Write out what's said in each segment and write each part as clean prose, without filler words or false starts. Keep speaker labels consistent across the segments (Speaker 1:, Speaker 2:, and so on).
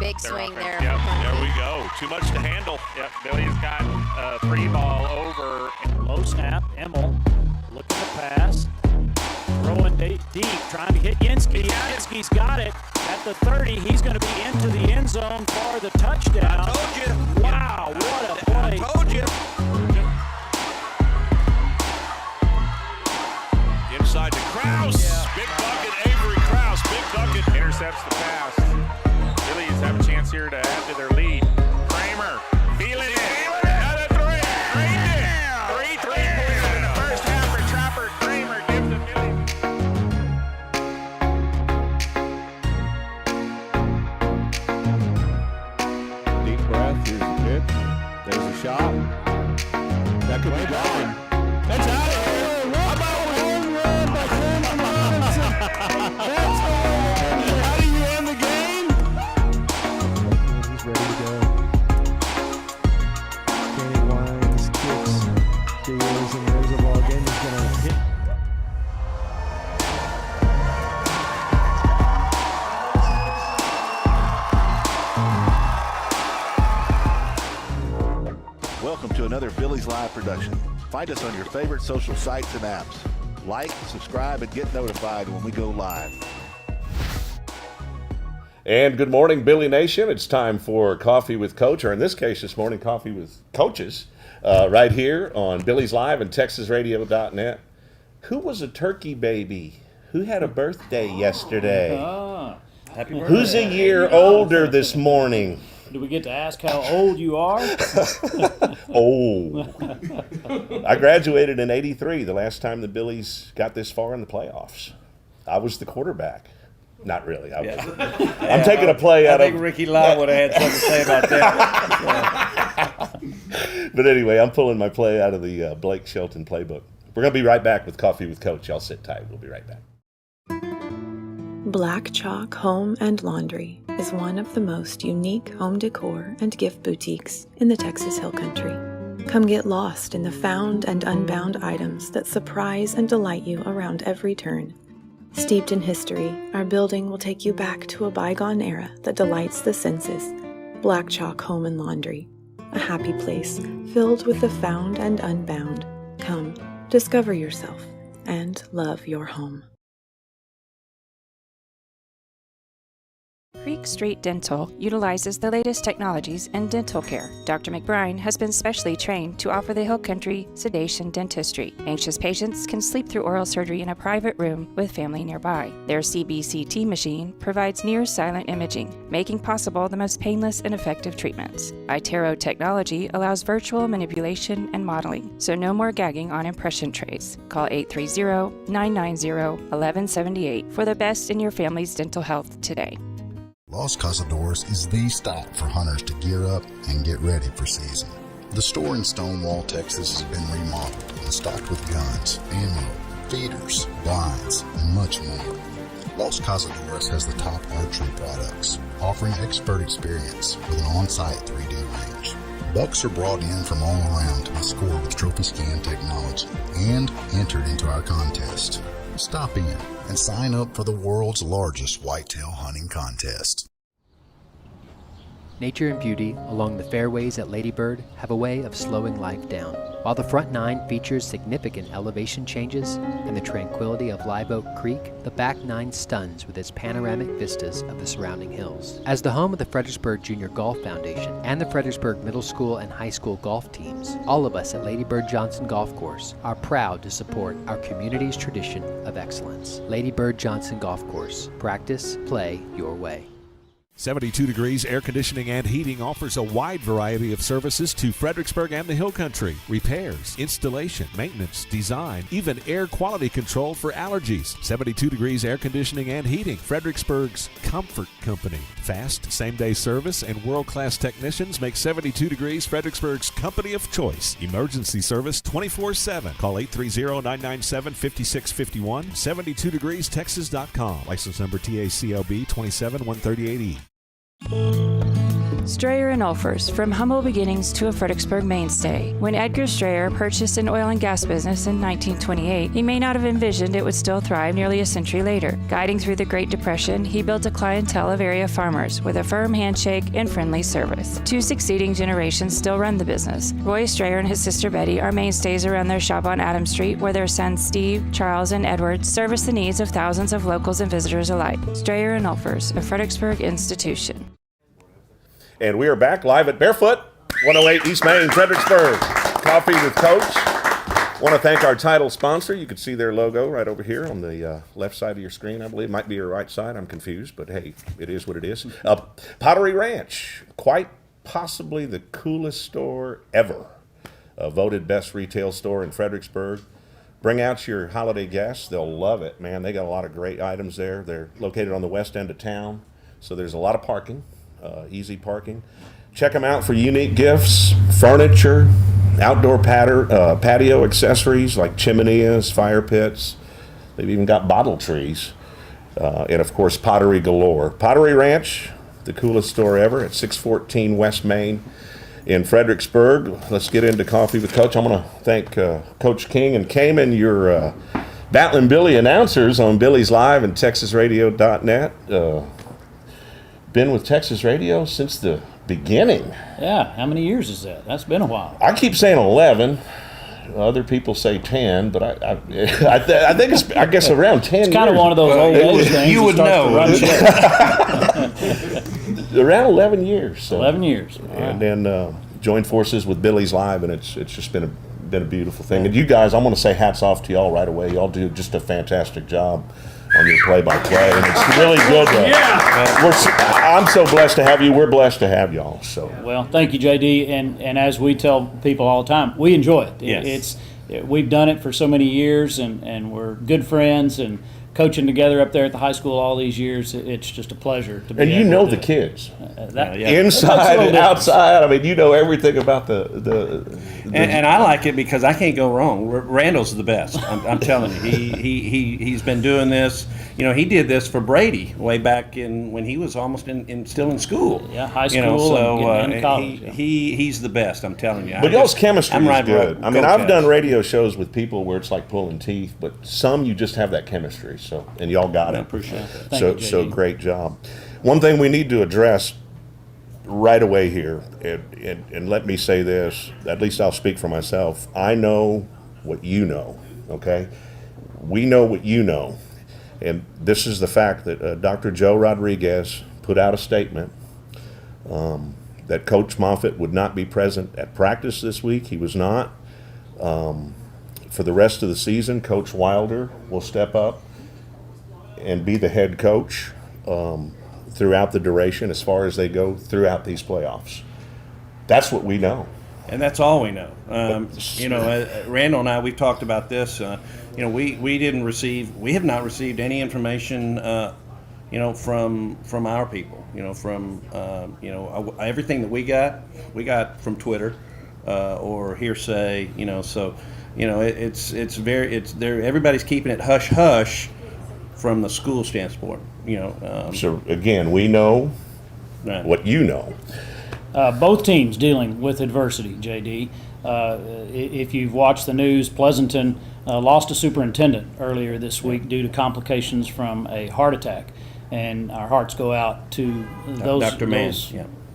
Speaker 1: big swing there.
Speaker 2: Yep, there we go. Too much to handle.
Speaker 3: Yep, Billy's got a 3-ball over.
Speaker 4: Low snap, Emmel looking to pass. Throwing deep, trying to hit Yinsky. Yinsky's got it at the 30. He's going to be into the end zone for the touchdown.
Speaker 2: I told you.
Speaker 4: Wow, what a play.
Speaker 2: I told you. Inside to Krause.
Speaker 3: Yeah.
Speaker 2: Big bucket, Avery Krause. Big bucket.
Speaker 3: Intercepts the pass. Billies have a chance here to add to their lead. Kramer feeling it. Another three. Drained it. 3 3-pointer in the first half for Chopper. Kramer gives the Billies.
Speaker 5: Deep breath. Here's the pitch. There's a shot. That could be gone. That's out of here. How about a home run by Cameron Robinson? That's home. How do you end the game?
Speaker 6: He's ready to go. Danny Wines kicks, deals, and there's a ball game. He's going to hit.
Speaker 7: Welcome to another Billies Live production. Find us on your favorite social sites and apps. Like, subscribe, and get notified when we go live.
Speaker 8: And good morning, Billy Nation. It's time for Coffee with Coach, or in this case this morning, Coffee with Coaches, right here on BilliesLive and TexasRadio.net. Who was a turkey baby? Who had a birthday yesterday?
Speaker 4: Happy birthday.
Speaker 8: Who's a year older this morning?
Speaker 4: Do we get to ask how old you are?
Speaker 8: Oh. I graduated in '83, the last time the Billies got this far in the playoffs. I was the quarterback. Not really. I'm taking a play out of...
Speaker 9: I think Ricky Lyle would have had something to say about that.
Speaker 8: But anyway, I'm pulling my play out of the Blake Shelton playbook. We're going to be right back with Coffee with Coach. Y'all sit tight. We'll be right back.
Speaker 10: Black Chalk Home and Laundry is one of the most unique home decor and gift boutiques in the Texas Hill Country. Come get lost in the found and unbound items that surprise and delight you around every turn. Steeped in history, our building will take you back to a bygone era that delights the senses. Black Chalk Home and Laundry, a happy place filled with the found and unbound. Come, discover yourself, and love your home.
Speaker 11: Creek Street Dental utilizes the latest technologies in dental care. Dr. McBride has been specially trained to offer the Hill Country sedation dentistry. Anxious patients can sleep through oral surgery in a private room with family nearby. Their CBCT machine provides near-silent imaging, making possible the most painless and effective treatments. iTero technology allows virtual manipulation and modeling, so no more gagging on impression trays. Call 830-990-1178 for the best in your family's dental health today.
Speaker 12: Los Cazadores is the stop for hunters to gear up and get ready for season. The store in Stonewall, Texas has been remodeled and stocked with guns, ammo, feeders, blinds, and much more. Los Cazadores has the top archery products, offering expert experience with an on-site 3D range. Bucks are brought in from all around to be scored with trophy scan technology and entered into our contest. Stop in and sign up for the world's largest whitetail hunting contest.
Speaker 13: Nature and beauty along the fairways at Lady Bird have a way of slowing life down. While the front nine features significant elevation changes and the tranquility of Live Oak Creek, the back nine stuns with its panoramic vistas of the surrounding hills. As the home of the Fredericksburg Junior Golf Foundation and the Fredericksburg Middle School and High School golf teams, all of us at Lady Bird Johnson Golf Course are proud to support our community's tradition of excellence. Lady Bird Johnson Golf Course. Practice, play your way.
Speaker 14: 72 Degrees Air Conditioning and Heating offers a wide variety of services to Fredericksburg and the Hill Country. Repairs, installation, maintenance, design, even air quality control for allergies. 72 Degrees Air Conditioning and Heating, Fredericksburg's comfort company. Fast, same-day service and world-class technicians make 72 Degrees Fredericksburg's company of choice. Emergency service 24/7. Call 830-997-5651. 72degreestexas.com. License number TACLB 27138E.
Speaker 11: Strayer and Ulfers, from humble beginnings to a Fredericksburg mainstay. When Edgar Strayer purchased an oil and gas business in 1928, he may not have envisioned it would still thrive nearly a century later. Guiding through the Great Depression, he built a clientele of area farmers with a firm handshake and friendly service. 2 succeeding generations still run the business. Roy Strayer and his sister Betty are mainstays around their shop on Adams Street, where their sons Steve, Charles, and Edward service the needs of thousands of locals and visitors alike. Strayer and Ulfers, a Fredericksburg institution.
Speaker 8: And we are back live at Barefoot, 108 East Main, Fredericksburg. Coffee with Coach. Want to thank our title sponsor. You can see their logo right over here on the left side of your screen, I believe. Might be your right side. I'm confused, but hey, it is what it is. Pottery Ranch, quite possibly the coolest store ever. Voted best retail store in Fredericksburg. Bring out your holiday guests. They'll love it, man. They got a lot of great items there. They're located on the west end of town, so there's a lot of parking. Easy parking. Check them out for unique gifts, furniture, outdoor patio accessories like chimeneas, fire pits. They've even got bottle trees. And of course, pottery galore. Pottery Ranch, the coolest store ever at 614 West Main in Fredericksburg. Let's get into Coffee with Coach. I'm going to thank Coach King and Kaman, your Battlin Billie announcers on BilliesLive and TexasRadio.net. Been with Texas Radio since the beginning.
Speaker 4: Yeah, how many years is that? That's been a while.
Speaker 8: I keep saying 11. Other people say 10, but I think it's, I guess, around 10
Speaker 4: It's kind of one of those old age things.
Speaker 9: You would know.
Speaker 8: Around 11 years. So.
Speaker 4: 11 years.
Speaker 8: And then joined forces with BilliesLive, and it's just been a beautiful thing. And you guys, I want to say hats off to y'all right away. Y'all do just a fantastic job on your play-by-play, and it's really good. I'm so blessed to have you. We're blessed to have y'all. So
Speaker 4: well, thank you, JD. And as we tell people all the time, we enjoy it.
Speaker 9: Yes.
Speaker 4: We've done it for so many years, and we're good friends, and coaching together up there at the high school all these years. It's just a pleasure to be.
Speaker 8: And you know the kids,
Speaker 4: that,
Speaker 8: inside and outside. I mean, you know everything about the
Speaker 9: and I like it because I can't go wrong. Randall's the best. I'm telling you, he's been doing this. You know, he did this for Brady way back when he was almost still in school.
Speaker 4: Yeah, high school.
Speaker 9: You know, so
Speaker 4: and into college.
Speaker 9: he's the best. I'm telling you.
Speaker 8: But y'all's chemistry is good. I mean, I've
Speaker 9: Cats.
Speaker 8: done radio shows with people where it's like pulling teeth, but some you just have that chemistry. So, and y'all got it.
Speaker 9: I appreciate it.
Speaker 8: So great job. One thing we need to address right away here, and let me say this, at least I'll speak for myself. I know what you know, okay? We know what you know. And this is the fact that Dr. Joe Rodriguez put out a statement that Coach Moffitt would not be present at practice this week. He was not. For the rest of the season, Coach Wilder will step up and be the head coach throughout the duration as far as they go throughout these playoffs. That's what we know.
Speaker 9: And that's all we know. You know, Randall and I, we've talked about this. You know, we have not received any information, you know, from our people. You know, from you know, everything that we got from Twitter or hearsay. You know, so you know, it's there. Everybody's keeping it hush hush from the school standpoint. You know.
Speaker 8: So again, we know what you know.
Speaker 4: Both teams dealing with adversity, JD. If you've watched the news, Pleasanton lost a superintendent earlier this week due to complications from a heart attack. And our hearts go out to those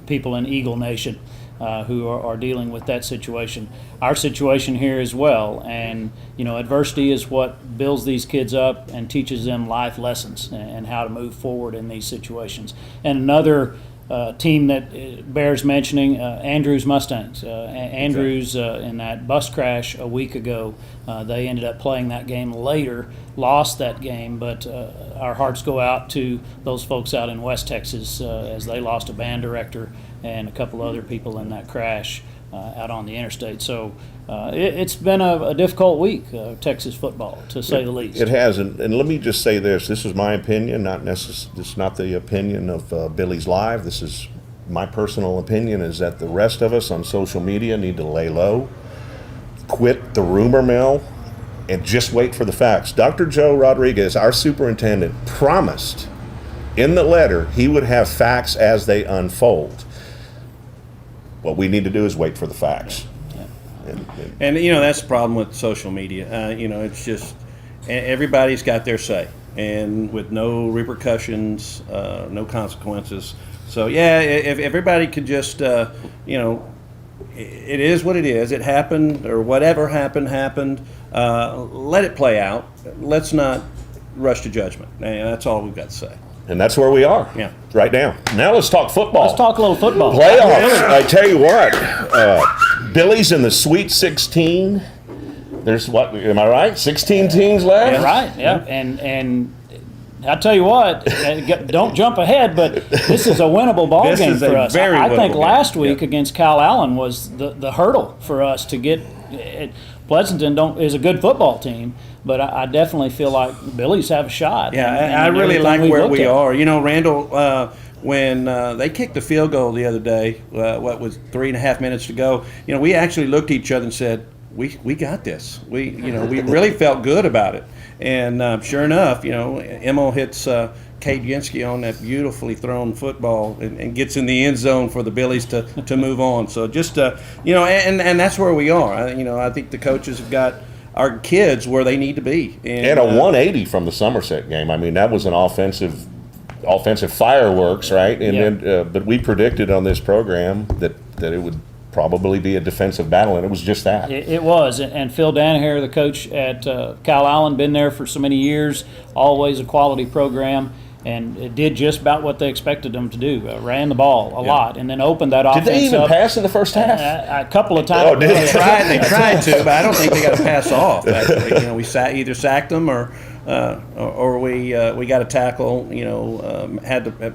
Speaker 4: people in Eagle Nation who are dealing with that situation. Our situation here as well. And, you know, adversity is what builds these kids up and teaches them life lessons and how to move forward in these situations. And another team that bears mentioning, Andrews Mustangs. Andrews, in that bus crash a week ago, they ended up playing that game later, lost that game, but our hearts go out to those folks out in West Texas as they lost a band director and a couple other people in that crash out on the interstate. So it's been a difficult week, Texas football, to say the least.
Speaker 8: It has, and let me just say this. This is my opinion, this is not the opinion of BilliesLive. This is my personal opinion, is that the rest of us on social media need to lay low, quit the rumor mill, and just wait for the facts. Dr. Joe Rodriguez, our superintendent, promised in the letter he would have facts as they unfold. What we need to do is wait for the facts.
Speaker 9: And you know, that's the problem with social media. You know, it's just everybody's got their say, and with no repercussions, no consequences. So yeah, if everybody could just, you know, it is what it is. It happened, or whatever happened. Let it play out. Let's not rush to judgment. And that's all we've got to say.
Speaker 8: And that's where we are right now. Now let's talk football.
Speaker 4: Let's talk a little football.
Speaker 8: Playoffs. I tell you what, Billy's in the Sweet 16. There's what? Am I right? 16 teams left.
Speaker 4: Yeah, right. Yeah, and I tell you what, don't jump ahead, but this is a winnable ball game for us. I think last week against Cal Allen was the hurdle for us to get. Pleasanton is a good football team, but I definitely feel like Billies have a shot.
Speaker 9: Yeah, and I really like where we are. You know, Randall, when they kicked the field goal the other day, what was 3.5 minutes to go, you know, we actually looked at each other and said, we got this. We really felt good about it. And sure enough, you know, Emil hits Cade Yansky on that beautifully thrown football and gets in the end zone for the Billies to move on. So just, you know, and that's where we are. You know, I think the coaches have got our kids where they need to be.
Speaker 8: And a 180 from the Somerset game. I mean, that was an offensive fireworks, right? And then, but we predicted on this program that it would probably be a defensive battle, and it was just that.
Speaker 4: It was, and Phil Danaher, the coach at Cal Allen, been there for so many years, always a quality program, and it did just about what they expected them to do. Ran the ball a lot, and then opened that offense up.
Speaker 8: Did they even pass in the first half?
Speaker 4: A couple of times.
Speaker 8: Oh, did they?
Speaker 9: They tried to, but I don't think they got a pass off. Actually. You know, we either sacked them or we got a tackle. You know,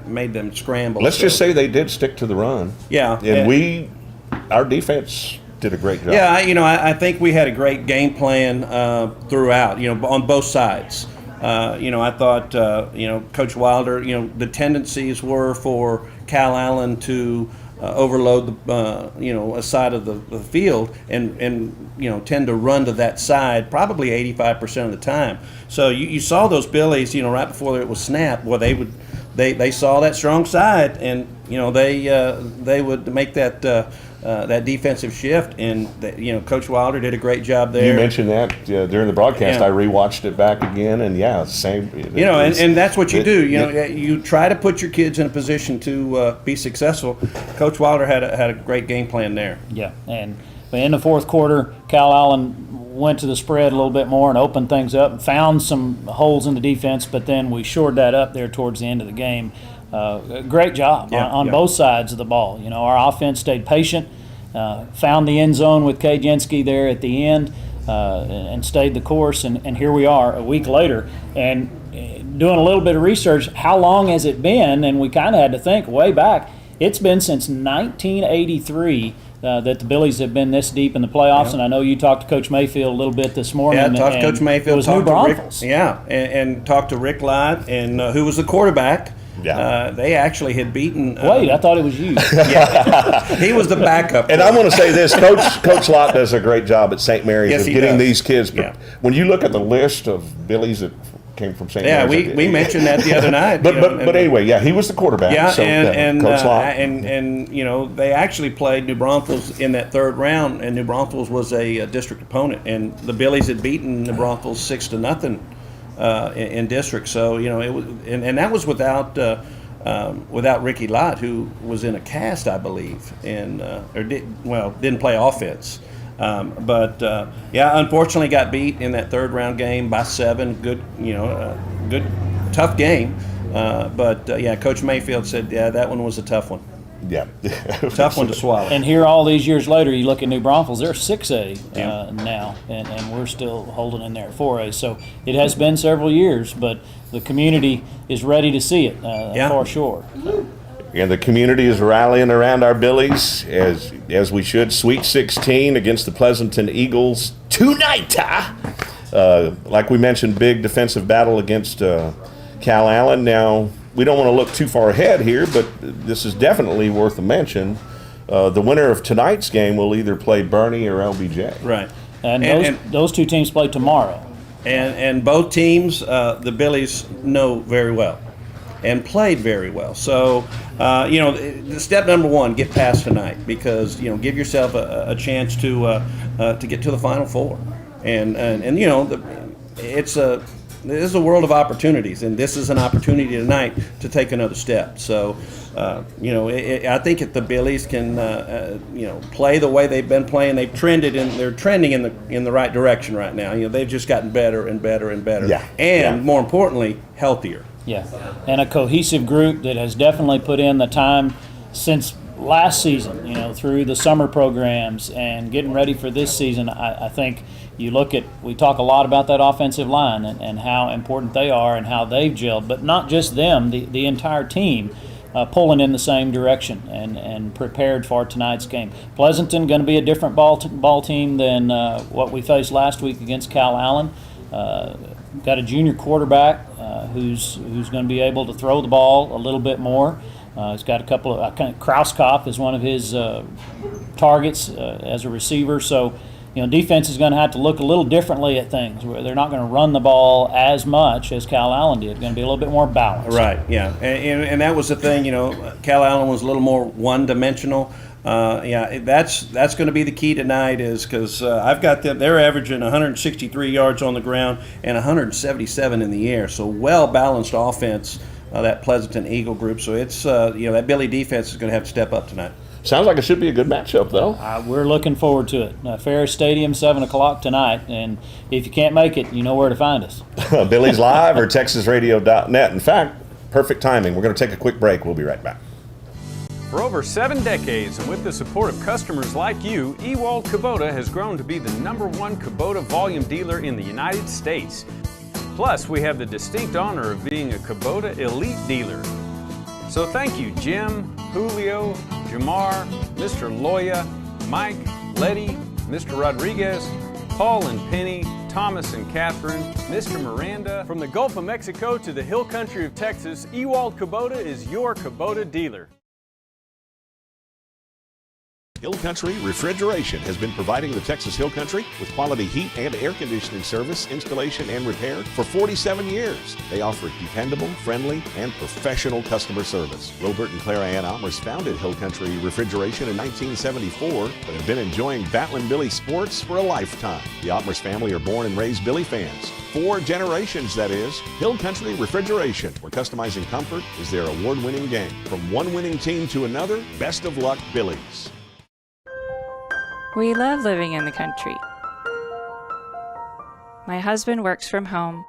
Speaker 9: made them scramble.
Speaker 8: Let's just say they did stick to the run.
Speaker 9: Yeah,
Speaker 8: and our defense did a great job.
Speaker 9: Yeah, you know, I think we had a great game plan throughout. You know, on both sides. You know, I thought you know, Coach Wilder. You know, the tendencies were for Cal Allen to overload the you know, a side of the field and you know, tend to run to that side probably 85% of the time. So you saw those Billies, you know, right before it was snapped. Well, they saw that strong side, and you know, they would make that defensive shift, and you know, Coach Wilder did a great job there.
Speaker 8: You mentioned that during the broadcast. I rewatched it back again, and same.
Speaker 9: You know, and that's what you do. You know, you try to put your kids in a position to be successful. Coach Wilder had a great game plan there.
Speaker 4: Yeah, and in the fourth quarter, Cal Allen went to the spread a little bit more and opened things up, and found some holes in the defense, but then we shored that up there towards the end of the game. Great job on both sides of the ball. You know, our offense stayed patient, found the end zone with Cade Yansky there at the end, and stayed the course. And here we are a week later, and doing a little bit of research. How long has it been? And we kind of had to think way back. It's been since 1983 that the Billies have been this deep in the playoffs. And I know you talked to Coach Mayfield a little bit this morning.
Speaker 9: Yeah, talked to Coach Mayfield.
Speaker 4: It was New Braunfels.
Speaker 9: And talked to Rick Lott, and who was the quarterback. Yeah. They actually had beaten.
Speaker 4: Wait, I thought it was you.
Speaker 9: He was the backup.
Speaker 8: And I want to say this: Coach Lott does a great job at St. Mary's of getting these kids. But when you look at the list of Billies that came from St. Mary's,
Speaker 9: we mentioned that the other night.
Speaker 8: But anyway, he was the quarterback.
Speaker 9: Yeah,
Speaker 8: so,
Speaker 9: Coach Lott. And you know, they actually played New Braunfels in that third round, and New Braunfels was a district opponent, and the Billies had beaten New Braunfels 6-0. In district, so you know, it was, and that was without Ricky Lott, who was in a cast, I believe, and didn't play offense, but unfortunately got beat in that third round game by 7. Good, you know, good tough game, but Coach Mayfield said that one was a tough one.
Speaker 8: Yeah,
Speaker 9: tough one to swallow.
Speaker 4: And here, all these years later, you look at New Braunfels; they're 6A now, and we're still holding in there at 4A. So it has been several years, but the community is ready to see it for sure.
Speaker 8: And the community is rallying around our Billies as we should. Sweet 16 against the Pleasanton Eagles tonight. Like we mentioned, big defensive battle against Cal Allen. Now, we don't want to look too far ahead here, but this is definitely worth a mention. The winner of tonight's game will either play Bernie or LBJ.
Speaker 9: Right.
Speaker 4: And those two teams play tomorrow.
Speaker 9: And both teams, the Billies know very well. and played very well. So, step number one, get past tonight, because give yourself a chance to get to the Final Four, and this is a world of opportunities, and this is an opportunity tonight to take another step. So, I think if the Billies can, play the way they've been playing, they're trending in the right direction right now. They've just gotten better and better and better, and more importantly, healthier.
Speaker 4: Yeah, and a cohesive group that has definitely put in the time since last season, through the summer programs and getting ready for this season. I think we talk a lot about that offensive line and how important they are and how they've gelled, but not just them, the entire team pulling in the same direction and prepared for tonight's game. Pleasanton going to be a different ball team than what we faced last week against Cal Allen. Got a junior quarterback who's going to be able to throw the ball a little bit more. He's got a couple of Krauskopf is one of his targets as a receiver. So, defense is going to have to look a little differently at things. Where they're not going to run the ball as much as Cal Allen did. It's going to be a little bit more balanced.
Speaker 9: Right. Yeah. And that was the thing. Cal Allen was a little more one-dimensional. That's going to be the key tonight, is because I've got them. They're averaging 163 yards on the ground and 177 in the air. So well-balanced offense. That Pleasanton Eagle group. So it's that Billy defense is going to have to step up tonight.
Speaker 8: Sounds like it should be a good matchup, though.
Speaker 4: We're looking forward to it. Ferris Stadium, 7 o'clock tonight. And if you can't make it, you know where to find us.
Speaker 8: BilliesLive or TexasRadio.net. In fact, perfect timing. We're going to take a quick break. We'll be right back.
Speaker 1: For over 7 decades, and with the support of customers like you, Ewald Kubota has grown to be the #1 Kubota volume dealer in the United States. Plus, we have the distinct honor of being a Kubota Elite dealer. So thank you, Jim, Julio, Jamar, Mr. Loya, Mike, Letty, Mr. Rodriguez, Paul and Penny, Thomas and Catherine, Mr. Miranda. From the Gulf of Mexico to the Hill Country of Texas, Ewald Kubota is your Kubota dealer.
Speaker 14: Hill Country Refrigeration has been providing the Texas Hill Country with quality heat and air conditioning service, installation, and repair for 47 years. They offer dependable, friendly, and professional customer service. Robert and Clara Ann Almers founded Hill Country Refrigeration in 1974, but have been enjoying Battlin Billie Sports for a lifetime. The Almers family are born and raised Billy fans. 4 generations, that is. Hill Country Refrigeration, where customizing comfort is their award-winning game. From one winning team to another, best of luck, Billies.
Speaker 11: We love living in the country. My husband works from home,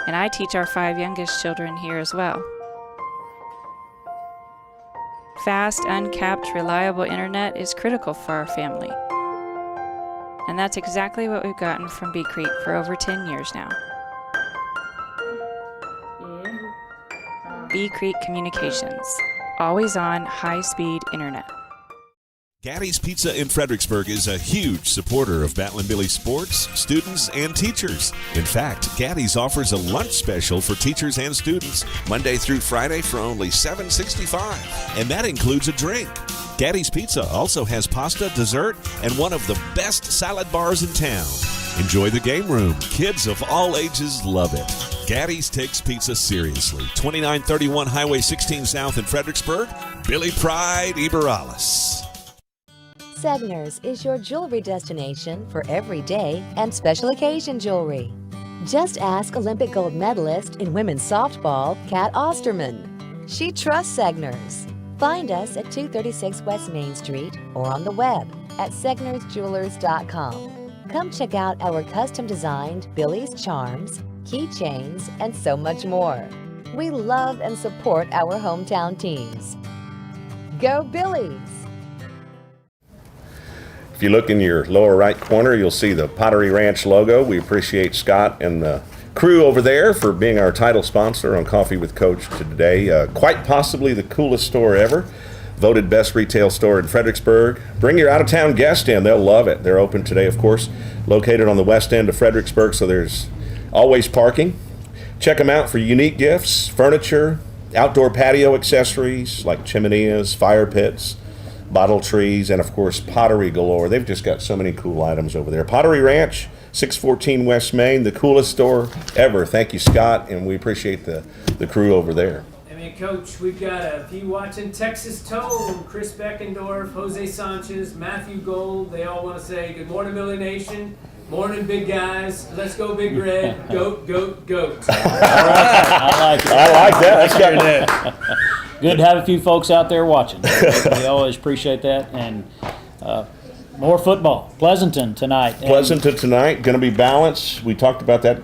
Speaker 11: and I teach our 5 youngest children here as well. Fast, uncapped, reliable internet is critical for our family. And that's exactly what we've gotten from Bee Creek for over 10 years now. Bee Creek Communications, always on high-speed internet.
Speaker 14: Gaddy's Pizza in Fredericksburg is a huge supporter of Battlin Billie Sports, students, and teachers. In fact, Gaddy's offers a lunch special for teachers and students Monday through Friday for only $7.65, and that includes a drink. Gaddy's Pizza also has pasta, dessert, and one of the best salad bars in town. Enjoy the game room. Kids of all ages love it. Gaddy's takes pizza seriously. 2931 Highway 16 South in Fredericksburg. Billy Pride, Iberales.
Speaker 15: Segner's is your jewelry destination for everyday and special occasion jewelry. Just ask Olympic gold medalist in women's softball, Kat Osterman. She trusts Segner's. Find us at 236 West Main Street or on the web at segnersjewelers.com. Come check out our custom-designed Billy's charms, keychains, and so much more. We love and support our hometown teams. Go Billies!
Speaker 8: If you look in your lower right corner, you'll see the Pottery Ranch logo. We appreciate Scott and the crew over there for being our title sponsor on Coffee with Coach today. Quite possibly the coolest store ever. Voted best retail store in Fredericksburg. Bring your out-of-town guest in. They'll love it. They're open today, of course. Located on the west end of Fredericksburg, so there's always parking. Check them out for unique gifts, furniture, outdoor patio accessories like chimeneas, fire pits, bottle trees, and of course pottery galore. They've just got so many cool items over there. Pottery Ranch, 614 West Main, the coolest store ever. Thank you, Scott, and we appreciate the crew over there.
Speaker 16: I mean, Coach, we've got a few watching. Texas Tone, Chris Beckendorf, Jose Sanchez, Matthew Gold. They all want to say, good morning, Billy Nation. Morning, big guys. Let's go, Big Red. Goat, goat, goat.
Speaker 4: All right. I like it.
Speaker 8: I like that. Let's get that.
Speaker 4: Good to have a few folks out there watching. We always appreciate that. And more football. Pleasanton tonight.
Speaker 8: Pleasanton tonight, going to be balanced. We talked about that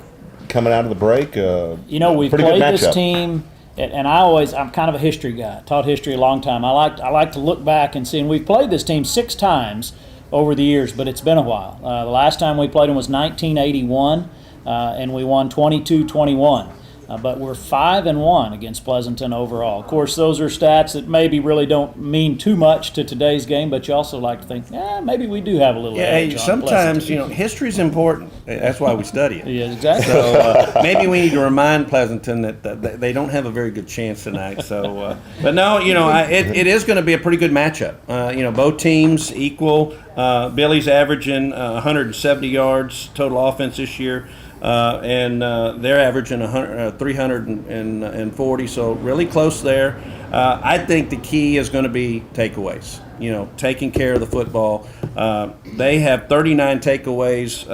Speaker 8: coming out of the break.
Speaker 4: We've played this team, and I'm kind of a history guy. Taught history a long time. I like to look back and see, and we've played this team 6 times over the years, but it's been a while. The last time we played them was 1981, and we won 22-21. But we're 5-1 against Pleasanton overall. Of course, those are stats that maybe really don't mean too much to today's game, but you also like to think, maybe we do have a little edge on
Speaker 9: sometimes,
Speaker 4: Pleasanton.
Speaker 9: history's important. That's why we study it.
Speaker 4: Yeah, exactly.
Speaker 9: So maybe we need to remind Pleasanton that they don't have a very good chance tonight. So, but no, it is going to be a pretty good matchup. Both teams equal. Billy's averaging 170 yards total offense this year. And they're averaging 340, so really close there. I think the key is going to be takeaways, taking care of the football. They have 39 takeaways,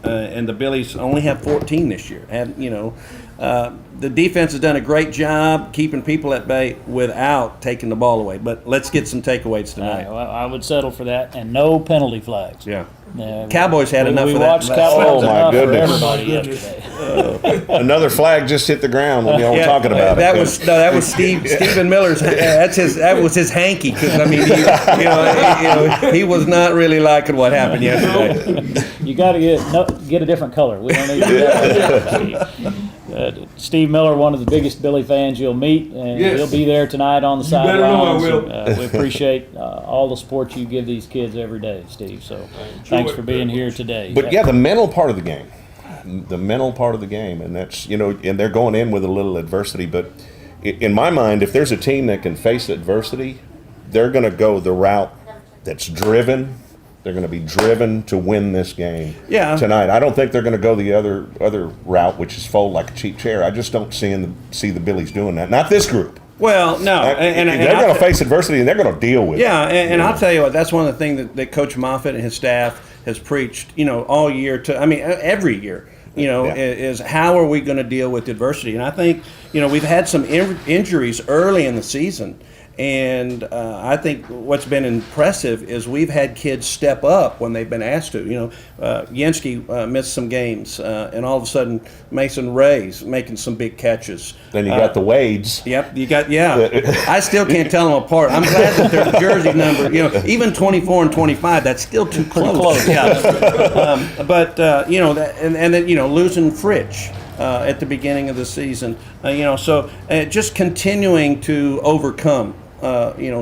Speaker 9: and the Billies only have 14 this year. The defense has done a great job keeping people at bay without taking the ball away. But let's get some takeaways tonight.
Speaker 4: I would settle for that, and no penalty flags.
Speaker 9: Yeah. Cowboys had enough of that.
Speaker 4: We watched Cowboys
Speaker 8: my goodness.
Speaker 4: for everybody yesterday.
Speaker 8: Another flag just hit the ground when y'all were talking about
Speaker 9: that
Speaker 8: it.
Speaker 9: That was Stephen Miller's. That was his hanky, because he was not really liking what happened yesterday.
Speaker 4: You got to get a different color. We don't need to do that. Steve Miller, one of the biggest Billy fans you'll meet, and he'll be there tonight on the sidelines. We appreciate all the support you give these kids every day, Steve. So thanks for being here today.
Speaker 8: But the mental part of the game. And that's, and they're going in with a little adversity. But in my mind, if there's a team that can face adversity, they're going to go the route that's driven. They're going to be driven to win this game tonight. I don't think they're going to go the other route, which is fold like a cheap chair. I just don't see the Billies doing that. Not this group.
Speaker 9: Well, no. And
Speaker 8: they're going to face adversity, and they're going to deal with it.
Speaker 9: Yeah, and I'll tell you what, that's one of the things that Coach Moffitt and his staff has preached, all year every year. Is how are we going to deal with adversity? And I think, we've had some injuries early in the season. And I think what's been impressive is we've had kids step up when they've been asked to. Yancey missed some games, and all of a sudden Mason Ray's making some big catches.
Speaker 8: Then you got the Wades.
Speaker 9: Yep, I still can't tell them apart. I'm glad that their jersey number, even 24 and 25, that's still too close. Yeah. But and then losing Fritsch. At the beginning of the season, so just continuing to overcome,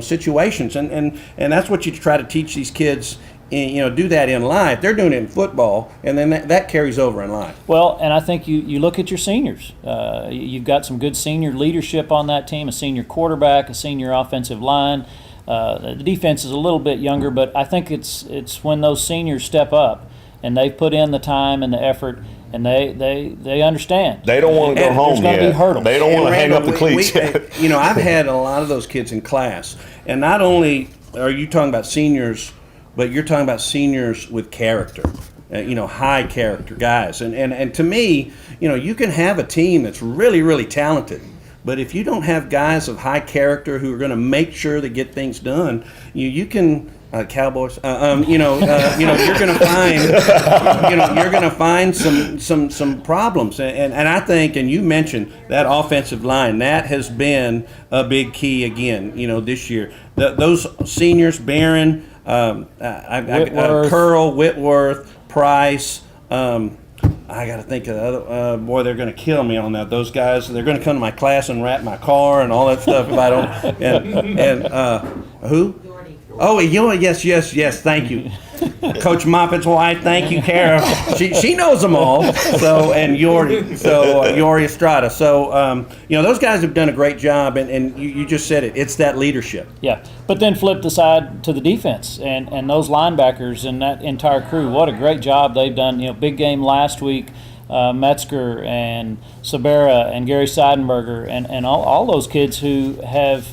Speaker 9: situations, and that's what you try to teach these kids. Do that in life. They're doing it in football, and then that carries over in life.
Speaker 4: Well, and I think you look at your seniors. You've got some good senior leadership on that team, a senior quarterback, a senior offensive line. The defense is a little bit younger, but I think it's when those seniors step up and they've put in the time and the effort. And they understand.
Speaker 8: They don't want to go home yet.
Speaker 4: There's going to be hurdles.
Speaker 8: They don't want to hang up the cleats yet.
Speaker 9: I've had a lot of those kids in class. And not only are you talking about seniors, but you're talking about seniors with character, high character guys. And to me, you can have a team that's really, really talented. But if you don't have guys of high character who are going to make sure they get things done, you can... Cowboys, you're going to find, some problems, and I think, and you mentioned that offensive line, that has been a big key again, this year. Those seniors, Barron, Curl, Whitworth, Price. I got to think of the other. Boy, they're going to kill me on that. Those guys, they're going to come to my class and wrap my car and all that stuff if I don't. And who? Oh, yes. Thank you, Coach Moffitt's wife. Thank you, Kara. She knows them all. So and Yori Estrada. So those guys have done a great job, and you just said it. It's that leadership.
Speaker 4: Yeah, but then flip the side to the defense and those linebackers and that entire crew. What a great job they've done. Big game last week. Metzger and Sabera and Gary Seidenberger and all those kids who have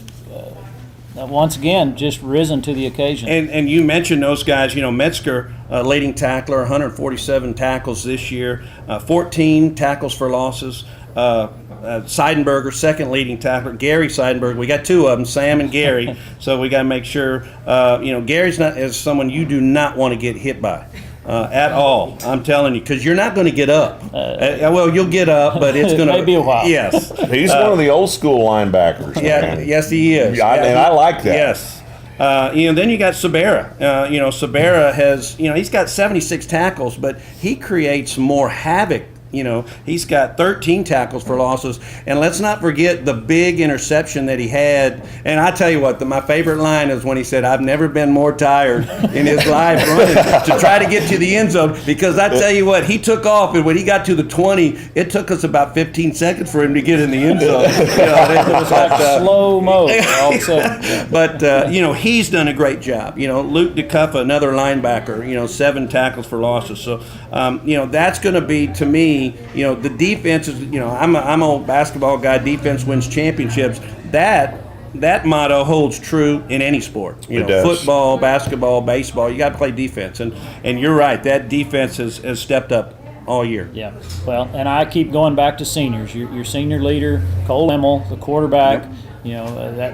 Speaker 4: once again just risen to the occasion.
Speaker 9: And you mentioned those guys. Metzger, leading tackler, 147 tackles this year, 14 tackles for losses. Seidenberger, second leading tackler. Gary Seidenberger, we got two of them, Sam and Gary. So we got to make sure. Gary's not as someone you do not want to get hit by. At all, I'm telling you, because you're not going to get up. Well, you'll get up, but it's going to
Speaker 4: maybe a while.
Speaker 9: Yes,
Speaker 8: he's one of the old school linebackers.
Speaker 9: Yeah,
Speaker 8: man.
Speaker 9: Yes, he is.
Speaker 8: I like that.
Speaker 9: Yes. Then you got Sabera. Sabera has, he's got 76 tackles, but he creates more havoc. He's got 13 tackles for losses. And let's not forget the big interception that he had. And I tell you what, my favorite line is when he said, "I've never been more tired in his life running to try to get to the end zone." Because I tell you what, he took off, and when he got to the 20, it took us about 15 seconds for him to get in the end zone.
Speaker 4: It was like slow mo all of a sudden.
Speaker 9: But, he's done a great job. Luke DeCuffa, another linebacker, 7 tackles for losses. So, that's going to be, to me, the defense is, I'm an old basketball guy, defense wins championships. That motto holds true in any sport. Football, basketball, baseball, you got to play defense. And you're right, that defense has stepped up all year.
Speaker 4: Yeah. Well, and I keep going back to seniors. Your senior leader, Cole Emmel, the quarterback. Yep.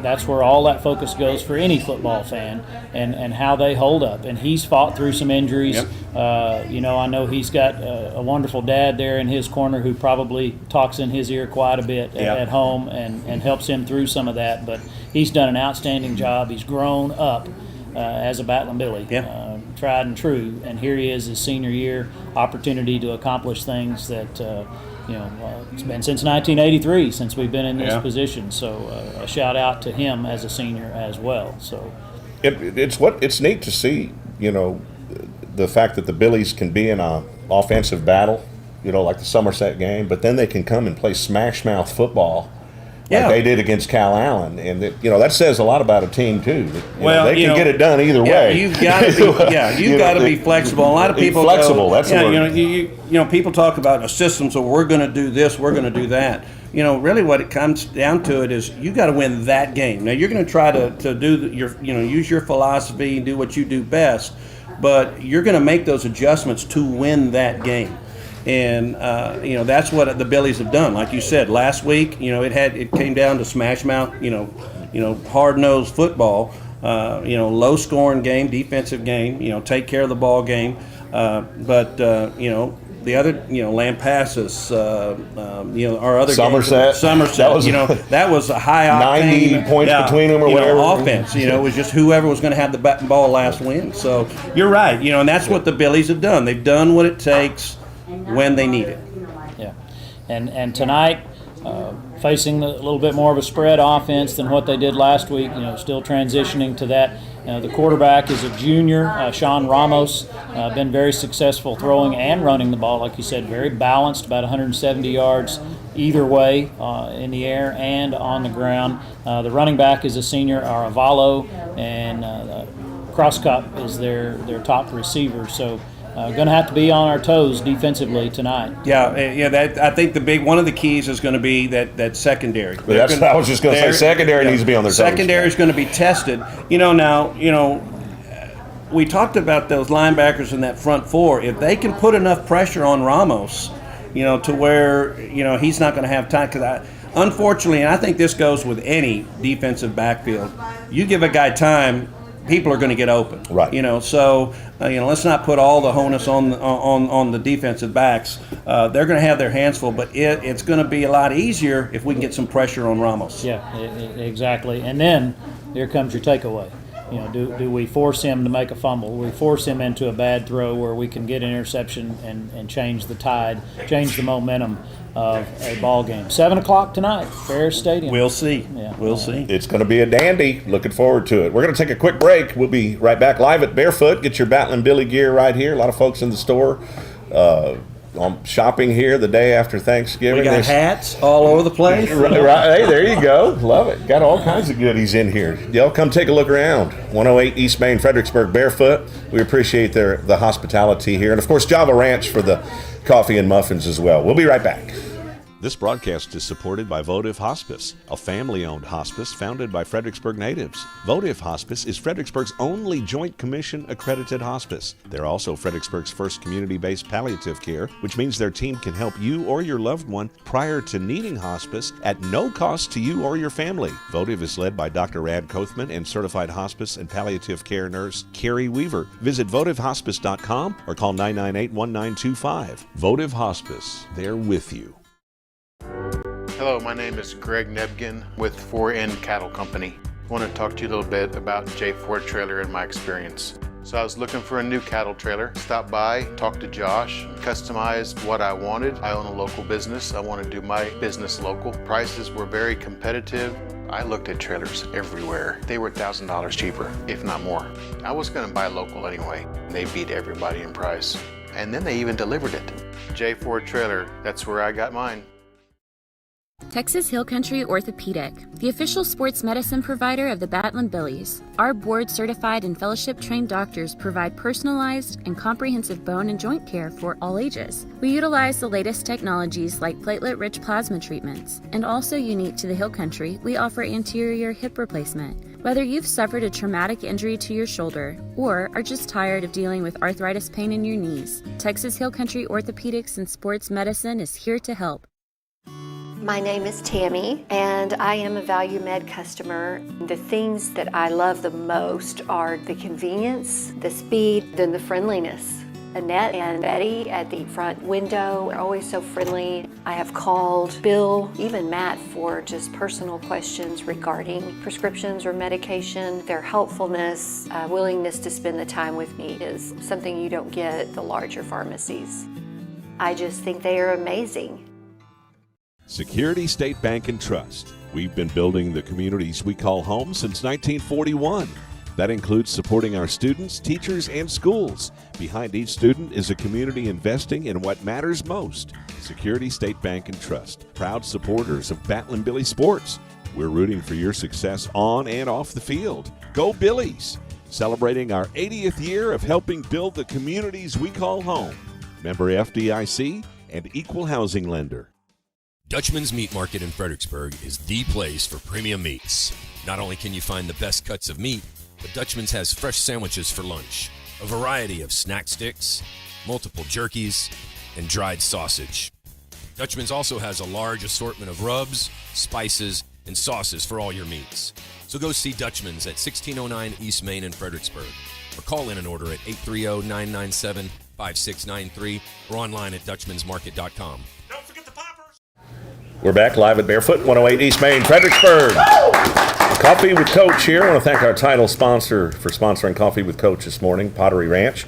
Speaker 4: That's where all that focus goes for any football fan, and how they hold up. And he's fought through some injuries.
Speaker 9: Yep.
Speaker 4: I know he's got a wonderful dad there in his corner who probably talks in his ear quite a bit at home and helps him through some of that. But he's done an outstanding job. He's grown up as a Battlin Billie, tried and true. And here he is, his senior year, opportunity to accomplish things that it's been since 1983 since we've been in this position. So a shout out to him as a senior as well. So
Speaker 8: it's neat to see, the fact that the Billies can be in an offensive battle, like the Somerset game, but then they can come and play smash mouth football. Like they did against Cal Allen, and that says a lot about a team too. They can get it done either way.
Speaker 9: You've got to be flexible. A lot of people
Speaker 8: flexible. That's the word.
Speaker 9: People talk about a system, so we're going to do this, we're going to do that. Really what it comes down to it is you got to win that game. Now you're going to try to do use your philosophy and do what you do best, but you're going to make those adjustments to win that game. And that's what the Billies have done. Like you said, last week, it came down to smash mouth, hard nosed football, low scoring game, defensive game, take care of the ball game. But the other, Lampasas, our other
Speaker 8: Somerset,
Speaker 9: that was a high octane
Speaker 8: 90 points between them or whatever.
Speaker 9: Offense, it was just whoever was going to have the ball last win. So you're right, and that's what the Billies have done. They've done what it takes when they need it.
Speaker 4: Yeah, and tonight, facing a little bit more of a spread offense than what they did last week. Still transitioning to that. The quarterback is a junior, Sean Ramos. Been very successful throwing and running the ball, like you said, very balanced, about 170 yards either way in the air and on the ground. The running back is a senior, Aravalo, and Crosscup is their top receiver. So. Going to have to be on our toes defensively tonight.
Speaker 9: I think one of the keys is going to be that secondary.
Speaker 8: I was just going to say secondary needs to be on their toes.
Speaker 9: Secondary is going to be tested. We talked about those linebackers in that front four. If they can put enough pressure on Ramos, to where he's not going to have time. Because unfortunately, and I think this goes with any defensive backfield, you give a guy time, people are going to get open.
Speaker 8: Right.
Speaker 9: So let's not put all the onus on the defensive backs. They're going to have their hands full, but it's going to be a lot easier if we can get some pressure on Ramos.
Speaker 4: Yeah, exactly. And then here comes your takeaway. Do we force him to make a fumble? Do we force him into a bad throw where we can get an interception and change the tide, change the momentum of a ball game? 7 o'clock tonight, Ferris Stadium.
Speaker 9: We'll see.
Speaker 4: Yeah.
Speaker 9: We'll see.
Speaker 8: It's going to be a dandy. Looking forward to it. We're going to take a quick break. We'll be right back live at Barefoot. Get your Battlin Billie gear right here. A lot of folks in the store shopping here the day after Thanksgiving.
Speaker 9: We got hats all over the place.
Speaker 8: Right, hey, there you go. Love it. Got all kinds of goodies in here. Y'all come take a look around. 108 East Main, Fredericksburg, Barefoot. We appreciate the hospitality here. And, of course, Java Ranch for the coffee and muffins as well. We'll be right back.
Speaker 14: This broadcast is supported by Votive Hospice, a family-owned hospice founded by Fredericksburg natives. Votive Hospice is Fredericksburg's only Joint Commission-accredited hospice. They're also Fredericksburg's first community-based palliative care, which means their team can help you or your loved one prior to needing hospice at no cost to you or your family. Votive is led by Dr. Rad Kothman and certified hospice and palliative care nurse Carrie Weaver. Visit votivehospice.com or call 998-1925. Votive Hospice, they're with you.
Speaker 17: Hello, my name is Greg Nebgen with 4N Cattle Company. I want to talk to you a little bit about J4 Trailer and my experience. So I was looking for a new cattle trailer, stopped by, talked to Josh, customized what I wanted. I own a local business. I want to do my business local. Prices were very competitive. I looked at trailers everywhere. They were $1,000 cheaper, if not more. I was going to buy local anyway. They beat everybody in price. And then they even delivered it. J4 Trailer, that's where I got mine.
Speaker 11: Texas Hill Country Orthopedic, the official sports medicine provider of the Battlin Billies. Our board-certified and fellowship-trained doctors provide personalized and comprehensive bone and joint care for all ages. We utilize the latest technologies like platelet-rich plasma treatments, and also unique to the Hill Country, we offer anterior hip replacement. Whether you've suffered a traumatic injury to your shoulder or are just tired of dealing with arthritis pain in your knees, Texas Hill Country Orthopedics and Sports Medicine is here to help.
Speaker 18: My name is Tammy, and I am a Value Med customer. The things that I love the most are the convenience, the speed, and the friendliness. Annette and Betty at the front window are always so friendly. I have called Bill, even Matt, for just personal questions regarding prescriptions or medication. Their helpfulness, willingness to spend the time with me is something you don't get at the larger pharmacies. I just think they are amazing.
Speaker 14: Security State Bank and Trust. We've been building the communities we call home since 1941. That includes supporting our students, teachers, and schools. Behind each student is a community investing in what matters most. Security State Bank and Trust, proud supporters of Battlin Billie Sports. We're rooting for your success on and off the field. Go Billies! Celebrating our 80th year of helping build the communities we call home. Member FDIC and equal housing lender.
Speaker 19: Dutchman's Meat Market in Fredericksburg is the place for premium meats. Not only can you find the best cuts of meat, but Dutchman's has fresh sandwiches for lunch, a variety of snack sticks, multiple jerkies, and dried sausage. Dutchman's also has a large assortment of rubs, spices, and sauces for all your meats. So go see Dutchman's at 1609 East Main in Fredericksburg, or call in an order at 830-997-5693 or online at dutchmansmarket.com.
Speaker 8: We're back live at Barefoot, 108 East Main, Fredericksburg. Coffee with Coach here. I want to thank our title sponsor for sponsoring Coffee with Coach this morning, Pottery Ranch.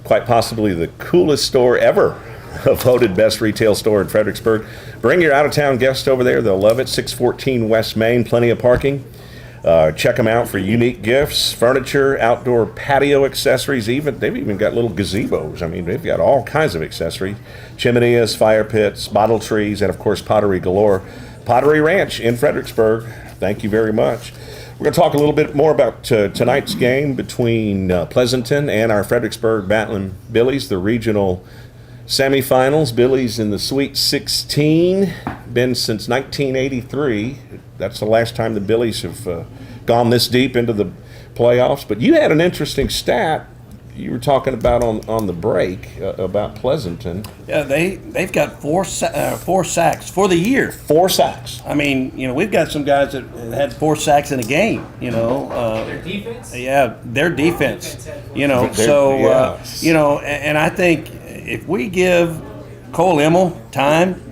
Speaker 8: Quite possibly the coolest store ever. Voted best retail store in Fredericksburg. Bring your out-of-town guests over there. They'll love it. 614 West Main, plenty of parking. Check them out for unique gifts, furniture, outdoor patio accessories. They've even got little gazebos. I mean, they've got all kinds of accessories. Chimeneas, fire pits, bottle trees, and, of course, pottery galore. Pottery Ranch in Fredericksburg. Thank you very much. We're going to talk a little bit more about tonight's game between Pleasanton and our Fredericksburg Battlin Billies, the regional semifinals. Billies in the Sweet 16. Been since 1983. That's the last time the Billies have gone this deep into the playoffs. But you had an interesting stat you were talking about on the break about Pleasanton.
Speaker 9: Yeah, they've got four sacks for the year.
Speaker 8: 4 sacks.
Speaker 9: I mean, we've got some guys that had 4 sacks in a game.
Speaker 16: Their defense.
Speaker 9: Yeah, their defense. And I think if we give Cole Emmel time,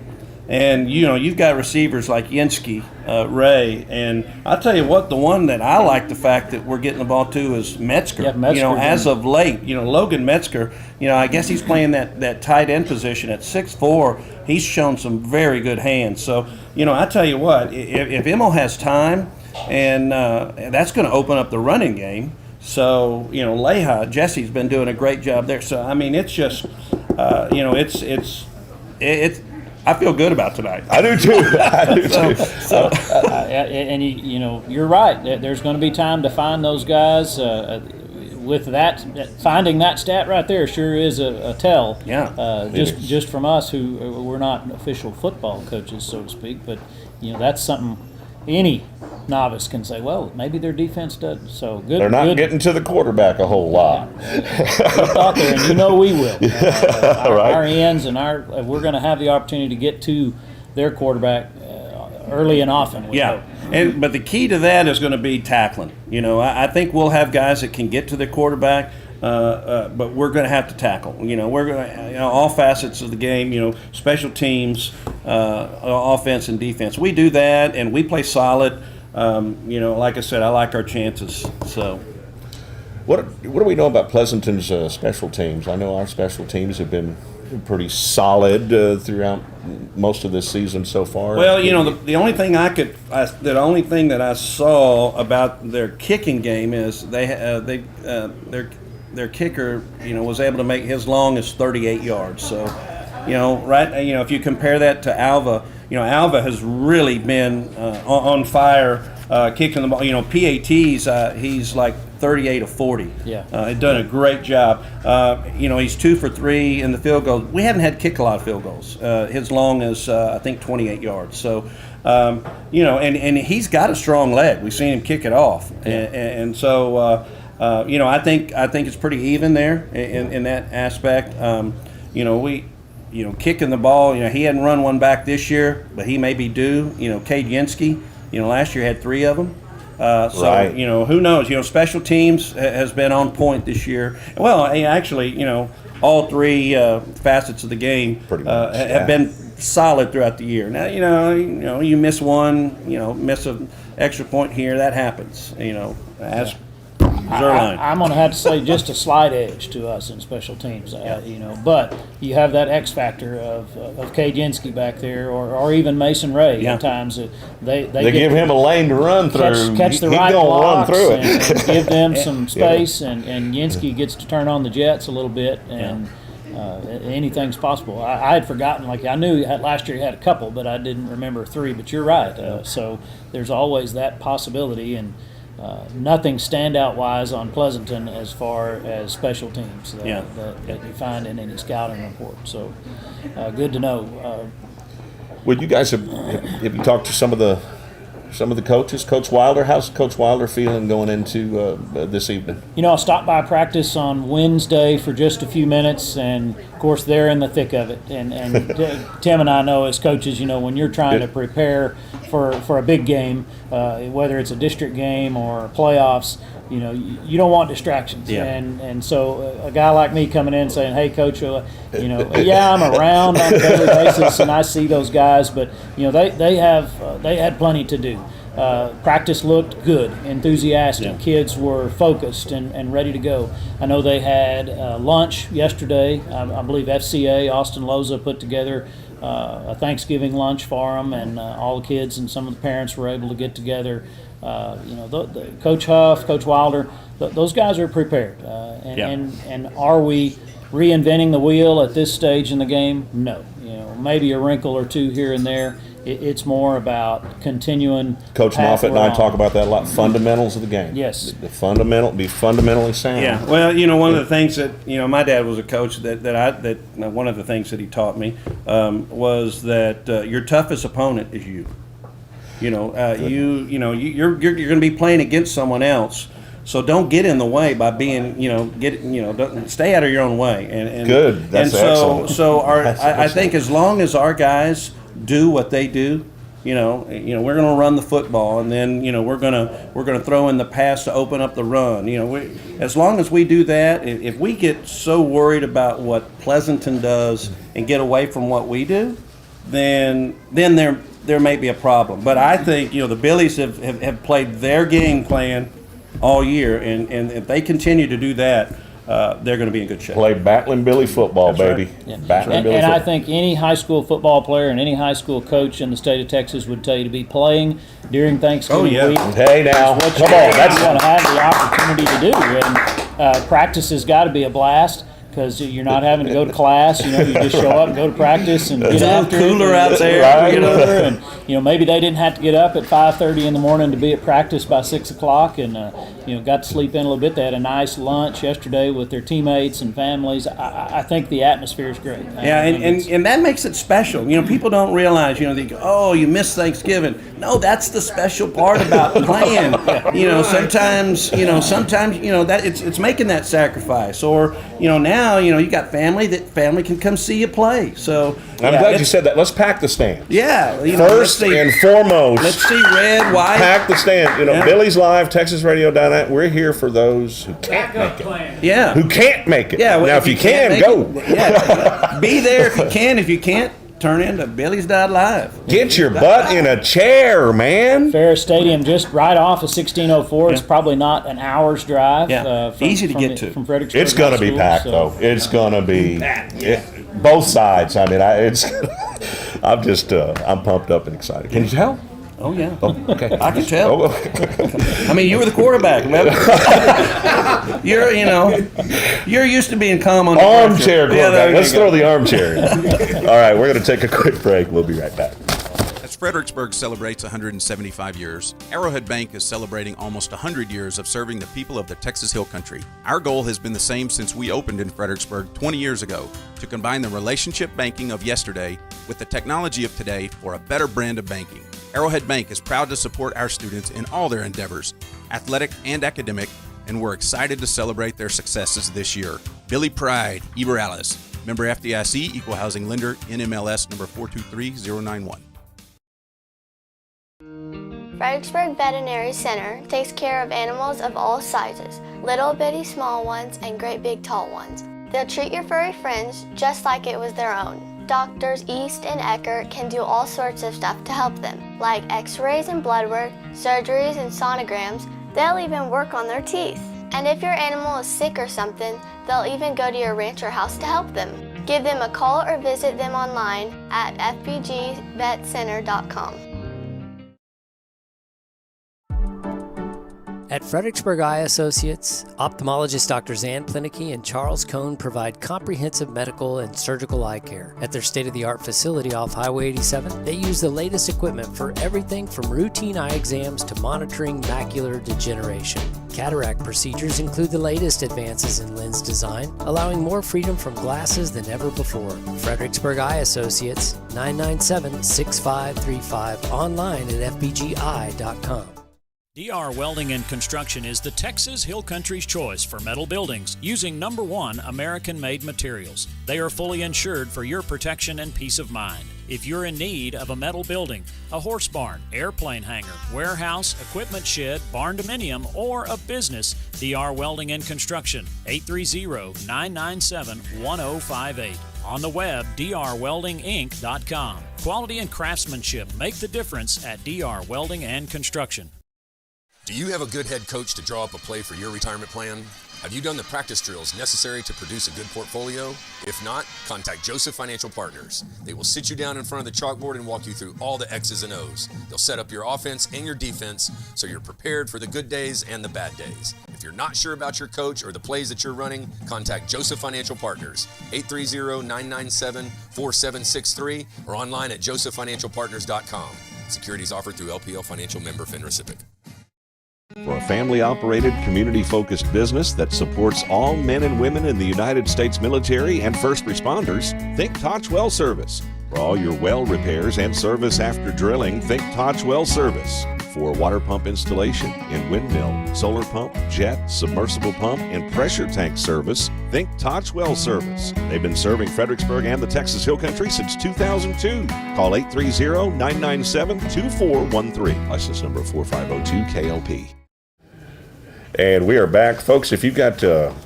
Speaker 9: and you've got receivers like Yinsky Ray, and I'll tell you what, the one that I like the fact that we're getting the ball to is Metzger.
Speaker 4: Yeah, Metzger,
Speaker 9: you know, as of late, you know, Logan Metzger, you know, I guess he's playing that tight end position at 6'4". He's shown some very good hands. So, you know, I tell you what, if Emil has time, and that's going to open up the running game. So, you know, Leha, Jesse's been doing a great job there. So, I mean, it's just, you know, it's I feel good about tonight.
Speaker 8: I do too. I do too.
Speaker 4: And you know, you're right. There's going to be time to find those guys. With that, finding that stat right there sure is a tell.
Speaker 9: Yeah.
Speaker 4: Just from us who we're not official football coaches, so to speak, but you know that's something any novice can say. Well, maybe their defense does. So good.
Speaker 8: They're not getting to the quarterback a whole lot.
Speaker 4: Good thought there, and you know we will.
Speaker 8: Right.
Speaker 4: Our ends and we're going to have the opportunity to get to their quarterback early and often.
Speaker 9: Yeah. But the key to that is going to be tackling. You know, I think we'll have guys that can get to the quarterback, but we're going to have to tackle. You know, we're going to, you know, all facets of the game. You know, special teams, offense and defense. We do that, and we play solid. You know, like I said, I like our chances. So,
Speaker 8: what do we know about Pleasanton's special teams? I know our special teams have been pretty solid throughout most of this season so far.
Speaker 9: Well, you know, the only thing that I saw about their kicking game is their kicker, you know, was able to make his long as 38 yards. So, you know, right, you know, if you compare that to Alva, you know, Alva has really been on fire kicking the ball. You know, PATs, he's like 38 of 40.
Speaker 4: Yeah.
Speaker 9: He's done a great job. You know, he's 2 for 3 in the field goal. We haven't had kick a lot of field goals. His long is, I think, 28 yards. So, you know, and he's got a strong leg. We've seen him kick it off.
Speaker 4: Yeah.
Speaker 9: And so, you know, I think it's pretty even there in that aspect. You know, kicking the ball, you know, he hadn't run one back this year, but he may be due. You know, Cade Yinsky, you know, last year had 3 of them. So,
Speaker 8: right.
Speaker 9: You know, who knows? You know, special teams has been on point this year. Well, actually, you know, all 3 facets of the game have been solid throughout the year. Now, you miss one, you know, miss an extra point here, that happens. You know,
Speaker 4: I'm going to have to say just a slight edge to us in special teams, you know. But you have that X factor of Cade Yinsky back there, or even Mason Ray. At times they
Speaker 8: give him a lane to run through.
Speaker 4: Catch the right blocks and give them some space, and Yinsky gets to turn on the jets a little bit, and anything's possible. I had forgotten. Like I knew last year he had a couple, but I didn't remember 3. But you're right. So there's always that possibility, and. Nothing standout-wise on Pleasanton as far as special teams that you find in any scouting report. So, good to know.
Speaker 8: Well, you guys have you talked to some of the coaches? Coach Wilder, how's Coach Wilder feeling going into this evening?
Speaker 4: You know, I stopped by practice on Wednesday for just a few minutes, and of course they're in the thick of it. And Tim and I know as coaches, you know, when you're trying to prepare for a big game, whether it's a district game or playoffs, you know, you don't want distractions.
Speaker 9: Yeah.
Speaker 4: And so a guy like me coming in saying, hey, Coach, you know, I'm around on a daily basis and I see those guys, but, you know, they had plenty to do. Practice looked good, enthusiastic.
Speaker 9: Yeah.
Speaker 4: Kids were focused and ready to go. I know they had lunch yesterday. I believe FCA, Austin Loza, put together a Thanksgiving lunch for them, and all the kids and some of the parents were able to get together. You know, Coach Huff, Coach Wilder, those guys are prepared. And are we reinventing the wheel at this stage in the game? No. You know, maybe a wrinkle or 2 here and there. It's more about continuing.
Speaker 8: Coach Moffitt and I talk about that a lot. Fundamentals of the game.
Speaker 4: Yes.
Speaker 8: Be fundamentally sound.
Speaker 9: Yeah. Well, you know, one of the things that, you know, my dad was a coach that one of the things that he taught me was that your toughest opponent is you. You know, you're going to be playing against someone else. So don't get in the way by being, don't stay out of your own way. And
Speaker 8: good. That's excellent.
Speaker 9: So I think as long as our guys do what they do, we're going to run the football, and then we're going to throw in the pass to open up the run. As long as we do that, if we get so worried about what Pleasanton does and get away from what we do, then there may be a problem. But I think, the Billies have played their game plan all year, and if they continue to do that, they're going to be in good shape.
Speaker 8: Play Battlin Billie football,
Speaker 9: That's
Speaker 8: baby.
Speaker 9: right.
Speaker 4: Yeah.
Speaker 8: Battlin Billie
Speaker 4: And
Speaker 8: football.
Speaker 4: I think any high school football player and any high school coach in the state of Texas would tell you to be playing during Thanksgiving week.
Speaker 8: Hey, now,
Speaker 4: is what
Speaker 8: come
Speaker 4: you
Speaker 8: on. That's
Speaker 4: want to have the opportunity to do. And practice has got to be a blast, because you're not having to go to class. You just show up and go to practice and
Speaker 9: It's
Speaker 4: get
Speaker 9: a
Speaker 4: after
Speaker 9: little cooler
Speaker 4: it.
Speaker 9: out there.
Speaker 4: Right. And maybe they didn't have to get up at 5:30 in the morning to be at practice by 6 o'clock, and got to sleep in a little bit. They had a nice lunch yesterday with their teammates and families. I think the atmosphere is great.
Speaker 9: Yeah, and that makes it special. People don't realize, they go, oh, you missed Thanksgiving. No, that's the special part about playing. Sometimes that it's making that sacrifice. Or, now, you got family can come see you play. So
Speaker 8: I'm glad you said that. Let's pack the stands.
Speaker 9: Yeah.
Speaker 8: First and foremost,
Speaker 9: let's see red, white.
Speaker 8: Pack the stand. BilliesLive, TexasRadio.net. We're here for those who can't make it.
Speaker 9: Yeah.
Speaker 8: Who can't make it.
Speaker 9: Yeah. Well,
Speaker 8: now, if you can, go.
Speaker 9: Be there if you can. If you can't, turn into Billies.Live.
Speaker 8: Get your butt in a chair, man.
Speaker 4: Ferris Stadium, just right off of 1604. It's probably not an hour's drive.
Speaker 9: Easy to get to.
Speaker 4: From Fredericksburg.
Speaker 8: It's going to be packed, though. It's going to be both sides. I mean, I'm pumped up and excited. Can you tell?
Speaker 9: Oh, yeah.
Speaker 8: Oh, okay.
Speaker 9: I can tell. I mean, you were the quarterback. You're used to being calm on the
Speaker 8: armchair quarterback. Let's throw the armchair in. All right, we're going to take a quick break. We'll be right back.
Speaker 20: As Fredericksburg celebrates 175 years, Arrowhead Bank is celebrating almost 100 years of serving the people of the Texas Hill Country. Our goal has been the same since we opened in Fredericksburg 20 years ago, to combine the relationship banking of yesterday with the technology of today for a better brand of banking. Arrowhead Bank is proud to support our students in all their endeavors, athletic and academic, and we're excited to celebrate their successes this year. Billy Pride, Eberalice, member FDIC, Equal Housing Lender, NMLS number 423091.
Speaker 21: Fredericksburg Veterinary Center takes care of animals of all sizes, little bitty small ones and great big tall ones. They'll treat your furry friends just like it was their own. Doctors East and Eckert can do all sorts of stuff to help them, like x-rays and blood work, surgeries and sonograms. They'll even work on their teeth. And if your animal is sick or something, they'll even go to your ranch or house to help them. Give them a call or visit them online at fbgvetcenter.com.
Speaker 13: At Fredericksburg Eye Associates, ophthalmologist Drs. Ann Plinicky and Charles Cohn provide comprehensive medical and surgical eye care. At their state-of-the-art facility off Highway 87, they use the latest equipment for everything from routine eye exams to monitoring macular degeneration. Cataract procedures include the latest advances in lens design, allowing more freedom from glasses than ever before. Fredericksburg Eye Associates, 997-6535, online at fbgi.com.
Speaker 22: DR Welding and Construction is the Texas Hill Country's choice for metal buildings using #1 American-made materials. They are fully insured for your protection and peace of mind. If you're in need of a metal building, a horse barn, airplane hangar, warehouse, equipment shed, barn dominium, or a business, DR Welding and Construction, 830-997-1058. On the web, drweldinginc.com. Quality and craftsmanship make the difference at DR Welding and Construction.
Speaker 19: Do you have a good head coach to draw up a play for your retirement plan? Have you done the practice drills necessary to produce a good portfolio? If not, contact Joseph Financial Partners. They will sit you down in front of the chalkboard and walk you through all the X's and O's. They'll set up your offense and your defense so you're prepared for the good days and the bad days. If you're not sure about your coach or the plays that you're running, contact Joseph Financial Partners, 830-997-4763, or online at josephfinancialpartners.com. Securities offered through LPL Financial member FINRA.
Speaker 8: For a family-operated, community-focused business that supports all men and women in the United States military and first responders, think Toch Well Service. For all your well repairs and service after drilling, think Toch Well Service. For water pump installation in windmill, solar pump, jet, submersible pump, and pressure tank service, think Toch Well Service. They've been serving Fredericksburg and the Texas Hill Country since 2002. Call 830-997-2413. License number 4502-KLP. And we are back. Folks, if you've got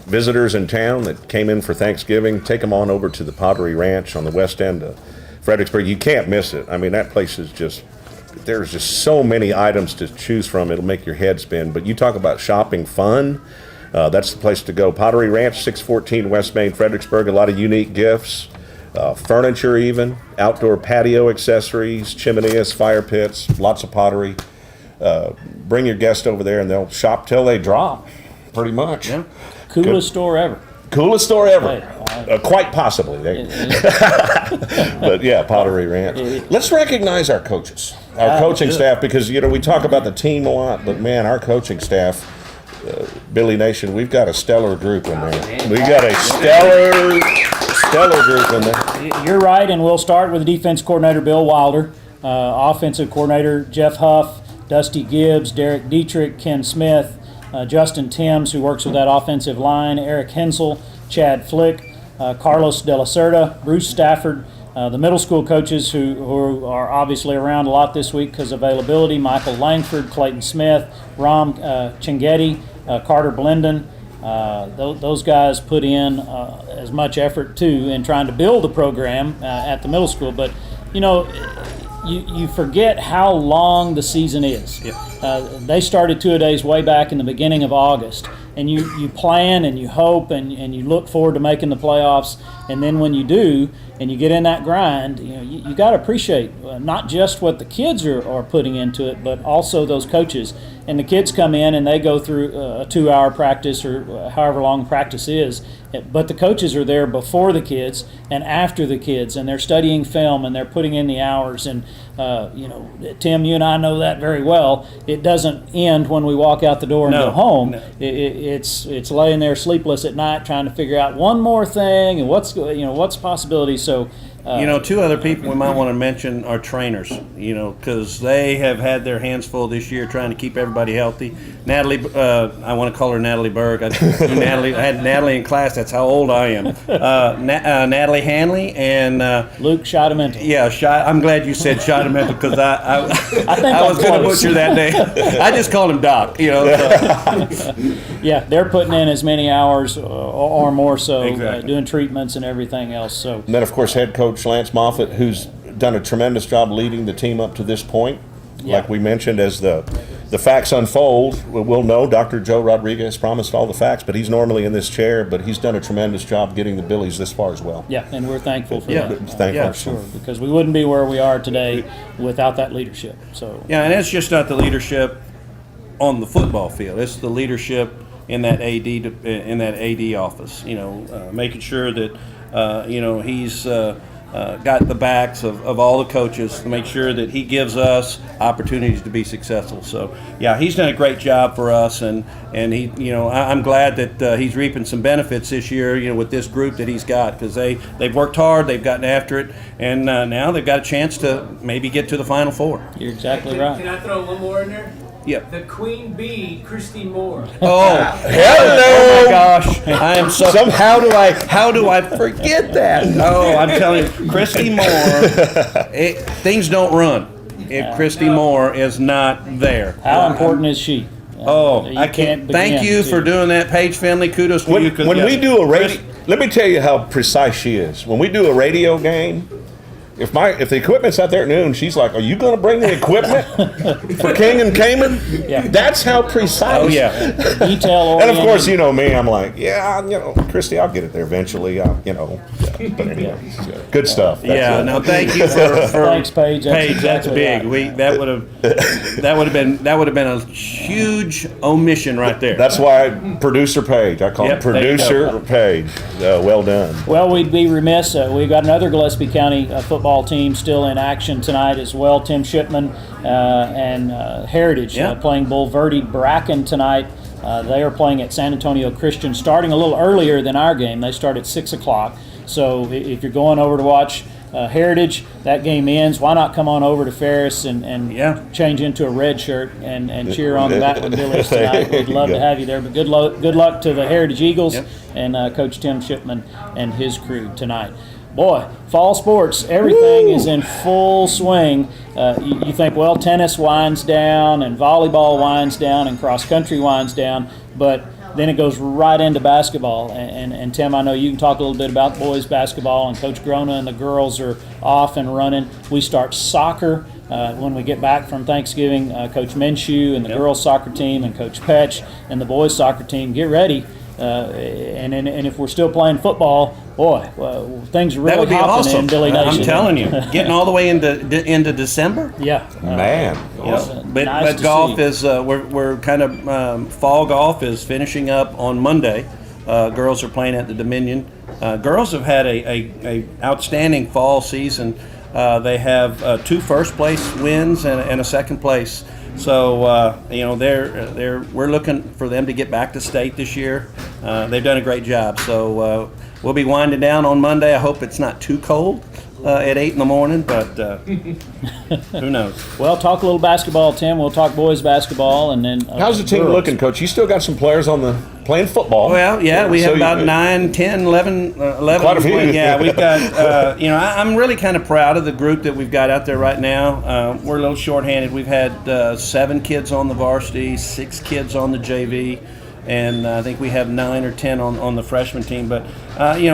Speaker 8: visitors in town that came in for Thanksgiving, take them on over to the Pottery Ranch on the west end of Fredericksburg. You can't miss it. I mean, that place is just there's just so many items to choose from. It'll make your head spin. But you talk about shopping fun. That's the place to go. Pottery Ranch, 614 West Main, Fredericksburg. A lot of unique gifts, furniture even, outdoor patio accessories, chimeneas, fire pits, lots of pottery. Bring your guest over there and they'll shop till they drop, pretty much.
Speaker 4: Yeah. Coolest store ever.
Speaker 8: Coolest store ever. Quite possibly. But yeah, Pottery Ranch. Let's recognize our coaches, our coaching staff, because, we talk about the team a lot, but man, our coaching staff, Billy Nation, we've got a stellar group in there. We got a stellar group in there.
Speaker 4: You're right, and we'll start with the defense coordinator, Bill Wilder, offensive coordinator, Jeff Huff, Dusty Gibbs, Derek Dietrich, Ken Smith, Justin Timms, who works with that offensive line, Eric Hensel, Chad Flick, Carlos De La Cerda, Bruce Stafford, the middle school coaches who are obviously around a lot this week because of availability, Michael Langford, Clayton Smith, Ram Chingetti, Carter Blendon. Those guys put in as much effort, too, in trying to build the program at the middle school. But, you forget how long the season is. They started two-a-days way back in the beginning of August. And you plan and you hope and you look forward to making the playoffs. And then when you do and you get in that grind, you got to appreciate not just what the kids are putting into it, but also those coaches. And the kids come in and they go through a 2-hour practice or however long practice is. But the coaches are there before the kids and after the kids, and they're studying film and they're putting in the hours. And Tim, you and I know that very well. It doesn't end when we walk out the door and go home. No. It's laying there sleepless at night trying to figure out one more thing and what's possibility. So.
Speaker 9: Two other people we might want to mention are trainers, because they have had their hands full this year trying to keep everybody healthy. Natalie, I want to call her Natalie Berg. I had Natalie in class. That's how old I am. Natalie Hanley and
Speaker 4: Luke Schottemental.
Speaker 9: Yeah, I'm glad you said Schottemental because I was going to butcher that name. I just called him Doc. So.
Speaker 4: Yeah, they're putting in as many hours or more so,
Speaker 9: exactly.
Speaker 4: Doing treatments and everything else. So.
Speaker 8: And then, of course, head coach Lance Moffitt, who's done a tremendous job leading the team up to this point. Yeah. Like we mentioned, as the facts unfold, we'll know Dr. Joe Rodriguez promised all the facts, but he's normally in this chair, but he's done a tremendous job getting the Billies this far as well.
Speaker 4: Yeah, and we're thankful for that.
Speaker 8: Thankful.
Speaker 4: Sure, because we wouldn't be where we are today without that leadership. So.
Speaker 9: Yeah, and it's just not the leadership on the football field. It's the leadership in that AD office, making sure that, he's got the backs of all the coaches to make sure that he gives us opportunities to be successful. So, yeah, he's done a great job for us, and he, I'm glad that he's reaping some benefits this year, with this group that he's got, because they've worked hard, they've gotten after it, and now they've got a chance to maybe get to the Final Four.
Speaker 4: You're exactly right.
Speaker 16: Can I throw one more in there?
Speaker 9: Yep.
Speaker 16: The Queen Bee, Christy Moore.
Speaker 9: Oh, hello! Oh my gosh, I am so. How do I forget that? Oh, I'm telling you, Christy Moore. Things don't run if Christy Moore is not there.
Speaker 4: How important is she?
Speaker 9: I can't. Thank you for doing that, Paige Finley. Kudos to you.
Speaker 8: When we do a radio, let me tell you how precise she is. When we do a radio game. If the equipment's out there at noon, she's like, "Are you going to bring the equipment for King and Kaman?"
Speaker 4: Yeah,
Speaker 8: that's how precise.
Speaker 9: Oh yeah,
Speaker 4: detail
Speaker 8: And
Speaker 4: oriented.
Speaker 8: of course, me, I'm like, Christy, I'll get it there eventually. But anyway, good stuff.
Speaker 9: That's no, thank you for
Speaker 4: thanks, Paige.
Speaker 9: That's big.
Speaker 4: Right.
Speaker 9: That would have been a huge omission right there.
Speaker 8: That's why producer Paige. I call it producer Paige. Well done.
Speaker 4: Well, we'd be remiss. We've got another Gillespie County football team still in action tonight as well. Tim Shipman and Heritage playing Bulverde Bracken tonight. They are playing at San Antonio Christian, starting a little earlier than our game. They start at 6 o'clock. So if you're going over to watch Heritage, that game ends. Why not come on over to Ferris and change into a red shirt and cheer on the Battlin Billies tonight? We'd love to have you there. But good luck to the Heritage Eagles and Coach Tim Shipman and his crew tonight. Boy, fall sports, everything is in full swing. You think, tennis winds down and volleyball winds down and cross country winds down, but then it goes right into basketball. And Tim, I know you can talk a little bit about boys basketball, and Coach Grona and the girls are off and running. We start soccer. When we get back from Thanksgiving, Coach Minshew and the girls soccer team and Coach Petch and the boys soccer team get ready. And if we're still playing football, boy, things are really
Speaker 9: that would be
Speaker 4: hopping
Speaker 9: awesome.
Speaker 4: in Billie Nation.
Speaker 9: I'm telling you, getting all the way into December.
Speaker 4: Yeah,
Speaker 8: man.
Speaker 9: But
Speaker 4: nice to
Speaker 9: golf
Speaker 4: see.
Speaker 9: is we're kind of fall golf is finishing up on Monday. Girls are playing at the Dominion. Girls have had a outstanding fall season. They have 2 first place wins and a second place. So we're looking for them to get back to state this year. They've done a great job. So we'll be winding down on Monday. I hope it's not too cold at 8 in the morning, but who knows?
Speaker 4: Well, talk a little basketball, Tim. We'll talk boys basketball, and then
Speaker 8: how's the team
Speaker 4: girls.
Speaker 8: looking, Coach? You still got some players on the playing football.
Speaker 9: Well, yeah, we have about 9, 10, 11.
Speaker 8: Quite a few.
Speaker 9: Yeah, we've got, I'm really kind of proud of the group that we've got out there right now. We're a little shorthanded. We've had 7 kids on the varsity, 6 kids on the JV, and I think we have 9 or 10 on the freshman team. But,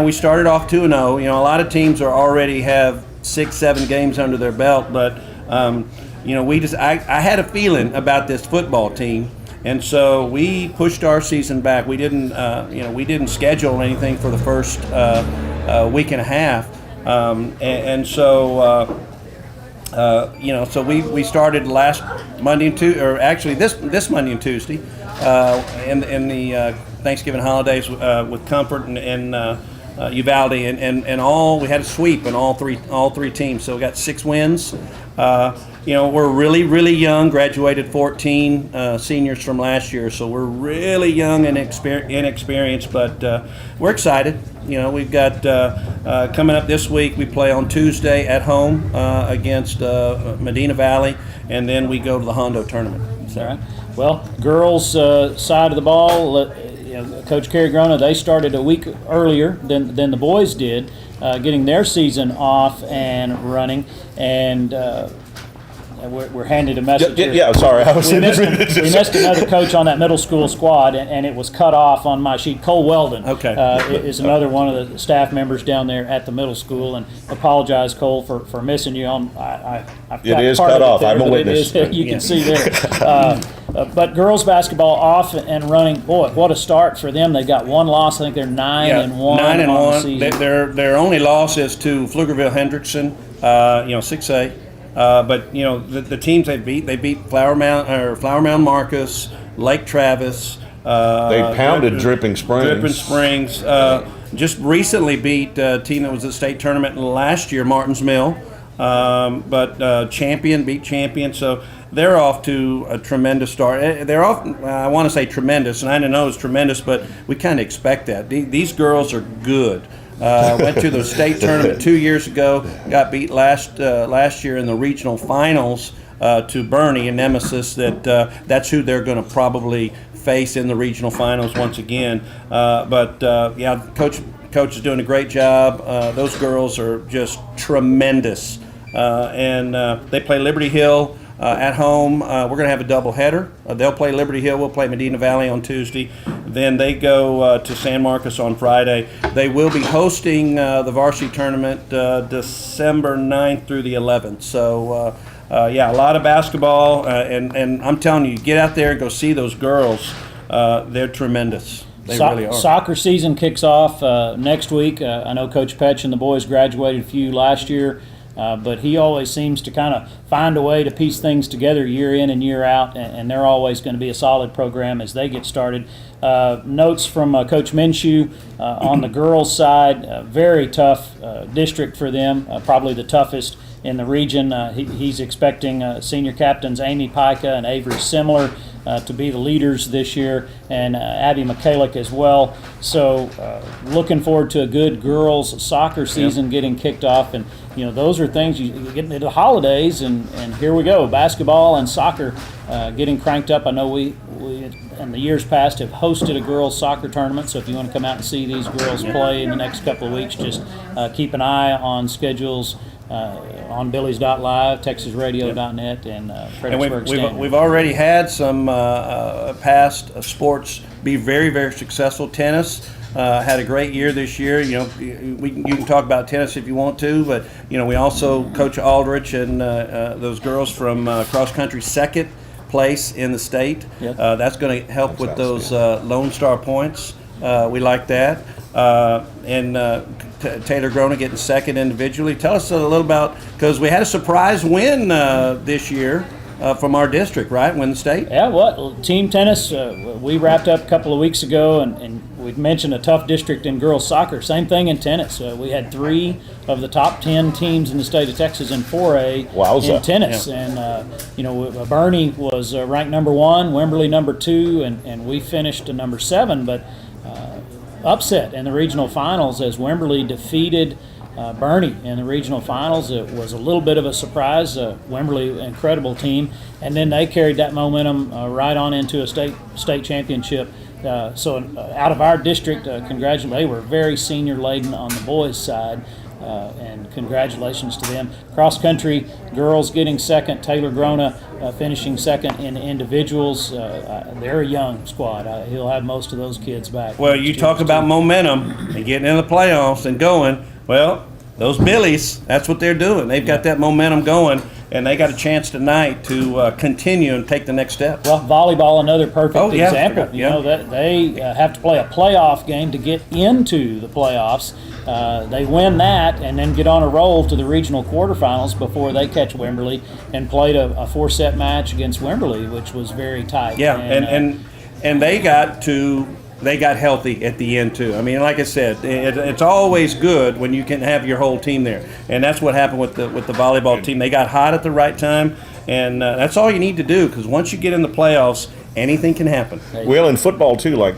Speaker 9: we started off 2-0. A lot of teams already have 6, 7 games under their belt, but, I had a feeling about this football team. And so we pushed our season back. We didn't, we didn't schedule anything for the first week and a half, so we started last Monday and Tuesday, or actually this Monday and Tuesday, in the Thanksgiving holidays with Comfort and Uvalde, and we had a sweep in all three teams. So we got 6 wins. We're really, really young, graduated 14 seniors from last year, so we're really young and inexperienced, but we're excited. We've got coming up this week, we play on Tuesday at home against Medina Valley, and then we go to the Hondo tournament.
Speaker 4: So. All right. Well, girls' side of the ball, Coach Kerry Grona, they started a week earlier than the boys did, getting their season off and running, and we're handed a message here.
Speaker 8: Yeah, sorry.
Speaker 4: We missed another coach on that middle school squad, and it was cut off on my sheet. Cole Weldon is another one of the staff members down there at the middle school, and apologize, Cole, for missing you on. I've
Speaker 8: it is cut off. I'm a witness.
Speaker 4: You can see there. But girls basketball off and running. Boy, what a start for them! They got 1 loss. I think they're 9-1.
Speaker 9: 9-1. Their only loss is to Pflugerville Hendrickson, 6A. But the teams they beat Flower Mound Marcus, Lake Travis.
Speaker 8: They pounded Dripping Springs.
Speaker 9: Just recently beat a team that was at the state tournament last year, Martins Mill. But Champion beat Champion, so they're off to a tremendous start. They're off. I want to say tremendous, and I don't know it's tremendous, but we kind of expect that. These girls are good. Went to the state tournament 2 years ago. Got beat last year in the regional finals to Bernie, a nemesis. That's who they're going to probably face in the regional finals once again. Coach is doing a great job. Those girls are just tremendous, and they play Liberty Hill at home. We're going to have a doubleheader. They'll play Liberty Hill. We'll play Medina Valley on Tuesday. Then they go to San Marcos on Friday. They will be hosting the varsity tournament December 9th through the 11th. So, a lot of basketball. And I'm telling you, get out there and go see those girls. They're tremendous. They really are.
Speaker 4: Soccer season kicks off next week. I know Coach Petch and the boys graduated a few last year. But he always seems to kind of find a way to piece things together year in and year out, and they're always going to be a solid program as they get started. Notes from Coach Minshew on the girls' side, very tough district for them, probably the toughest in the region. He's expecting senior captains Amy Pica and Avery Simler to be the leaders this year, and Abby McCulloch as well. So looking forward to a good girls soccer season getting kicked off, and those are things you get into the holidays, and here we go, basketball and soccer getting cranked up. I know we in the years past have hosted a girls soccer tournament, so if you want to come out and see these girls play in the next couple of weeks, just keep an eye on schedules on Billies.Live, TexasRadio.net, and Fredericksburg Standard.
Speaker 9: We've already had some past sports be very, very successful. Tennis had a great year this year. You know, you can talk about tennis if you want to, but you know, we also Coach Aldrich and those girls from cross country second place in the state.
Speaker 4: Yep.
Speaker 9: That's going to help with those Lone Star points. We like that. Taylor Grona getting second individually. Tell us a little about, because we had a surprise win this year from our district, right? Win the state.
Speaker 4: Yeah, well, team tennis, we wrapped up a couple of weeks ago, and we've mentioned a tough district in girls soccer. Same thing in tennis. We had 3 of the top 10 teams in the state of Texas in 4A in tennis. Yeah. And, Bernie was ranked number 1, Wimberley number 2, and we finished number 7, but upset in the regional finals as Wimberley defeated Bernie in the regional finals. It was a little bit of a surprise. Wimberley, incredible team, and then they carried that momentum right on into a state championship. So out of our district, congratulations. They were very senior laden on the boys' side, and congratulations to them. Cross country girls getting second. Taylor Grona finishing second in individuals. They're a young squad. He'll have most of those kids back.
Speaker 9: Well, you talk about momentum and getting in the playoffs and going. Well, those Billies, that's what they're doing. They've got that momentum going, and they got a chance tonight to continue and take the next step.
Speaker 4: Well, volleyball, another perfect example.
Speaker 9: Yeah.
Speaker 4: You know, that they have to play a playoff game to get into the playoffs. They win that and then get on a roll to the regional quarterfinals before they catch Wimberley, and played a 4-set match against Wimberley, which was very tight.
Speaker 9: Yeah, and they got healthy at the end too. I mean, like I said, it's always good when you can have your whole team there, and that's what happened with the volleyball team. They got hot at the right time, and that's all you need to do, because once you get in the playoffs, anything can happen.
Speaker 8: Well, in football too, like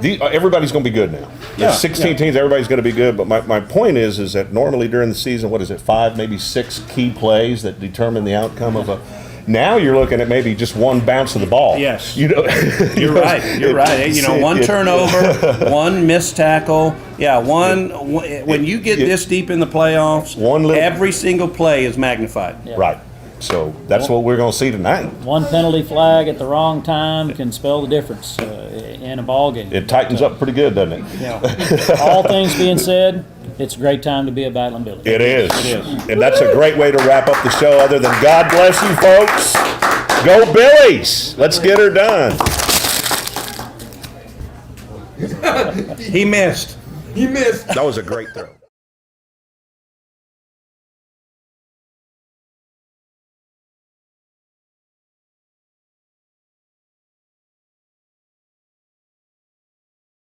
Speaker 8: everybody's going to be good now. There's 16 teams, everybody's going to be good. But my point is that normally during the season, 5, maybe 6 key plays that determine the outcome of a. Now you're looking at maybe just one bounce of the ball.
Speaker 9: Yes.
Speaker 8: You're
Speaker 9: right. You're right. You know, one turnover, one missed tackle. Yeah, when you get this deep in the playoffs, every single play is magnified.
Speaker 4: Yeah.
Speaker 8: Right. So that's what we're going to see tonight.
Speaker 4: One penalty flag at the wrong time can spell the difference in a ball game.
Speaker 8: It tightens up pretty good, doesn't it?
Speaker 4: Yeah. All things being said, it's a great time to be a Battlin Billie.
Speaker 8: It is. And that's a great way to wrap up the show, other than God bless you, folks. Go Billies. Let's get her done.
Speaker 9: He missed.
Speaker 8: That was a great throw.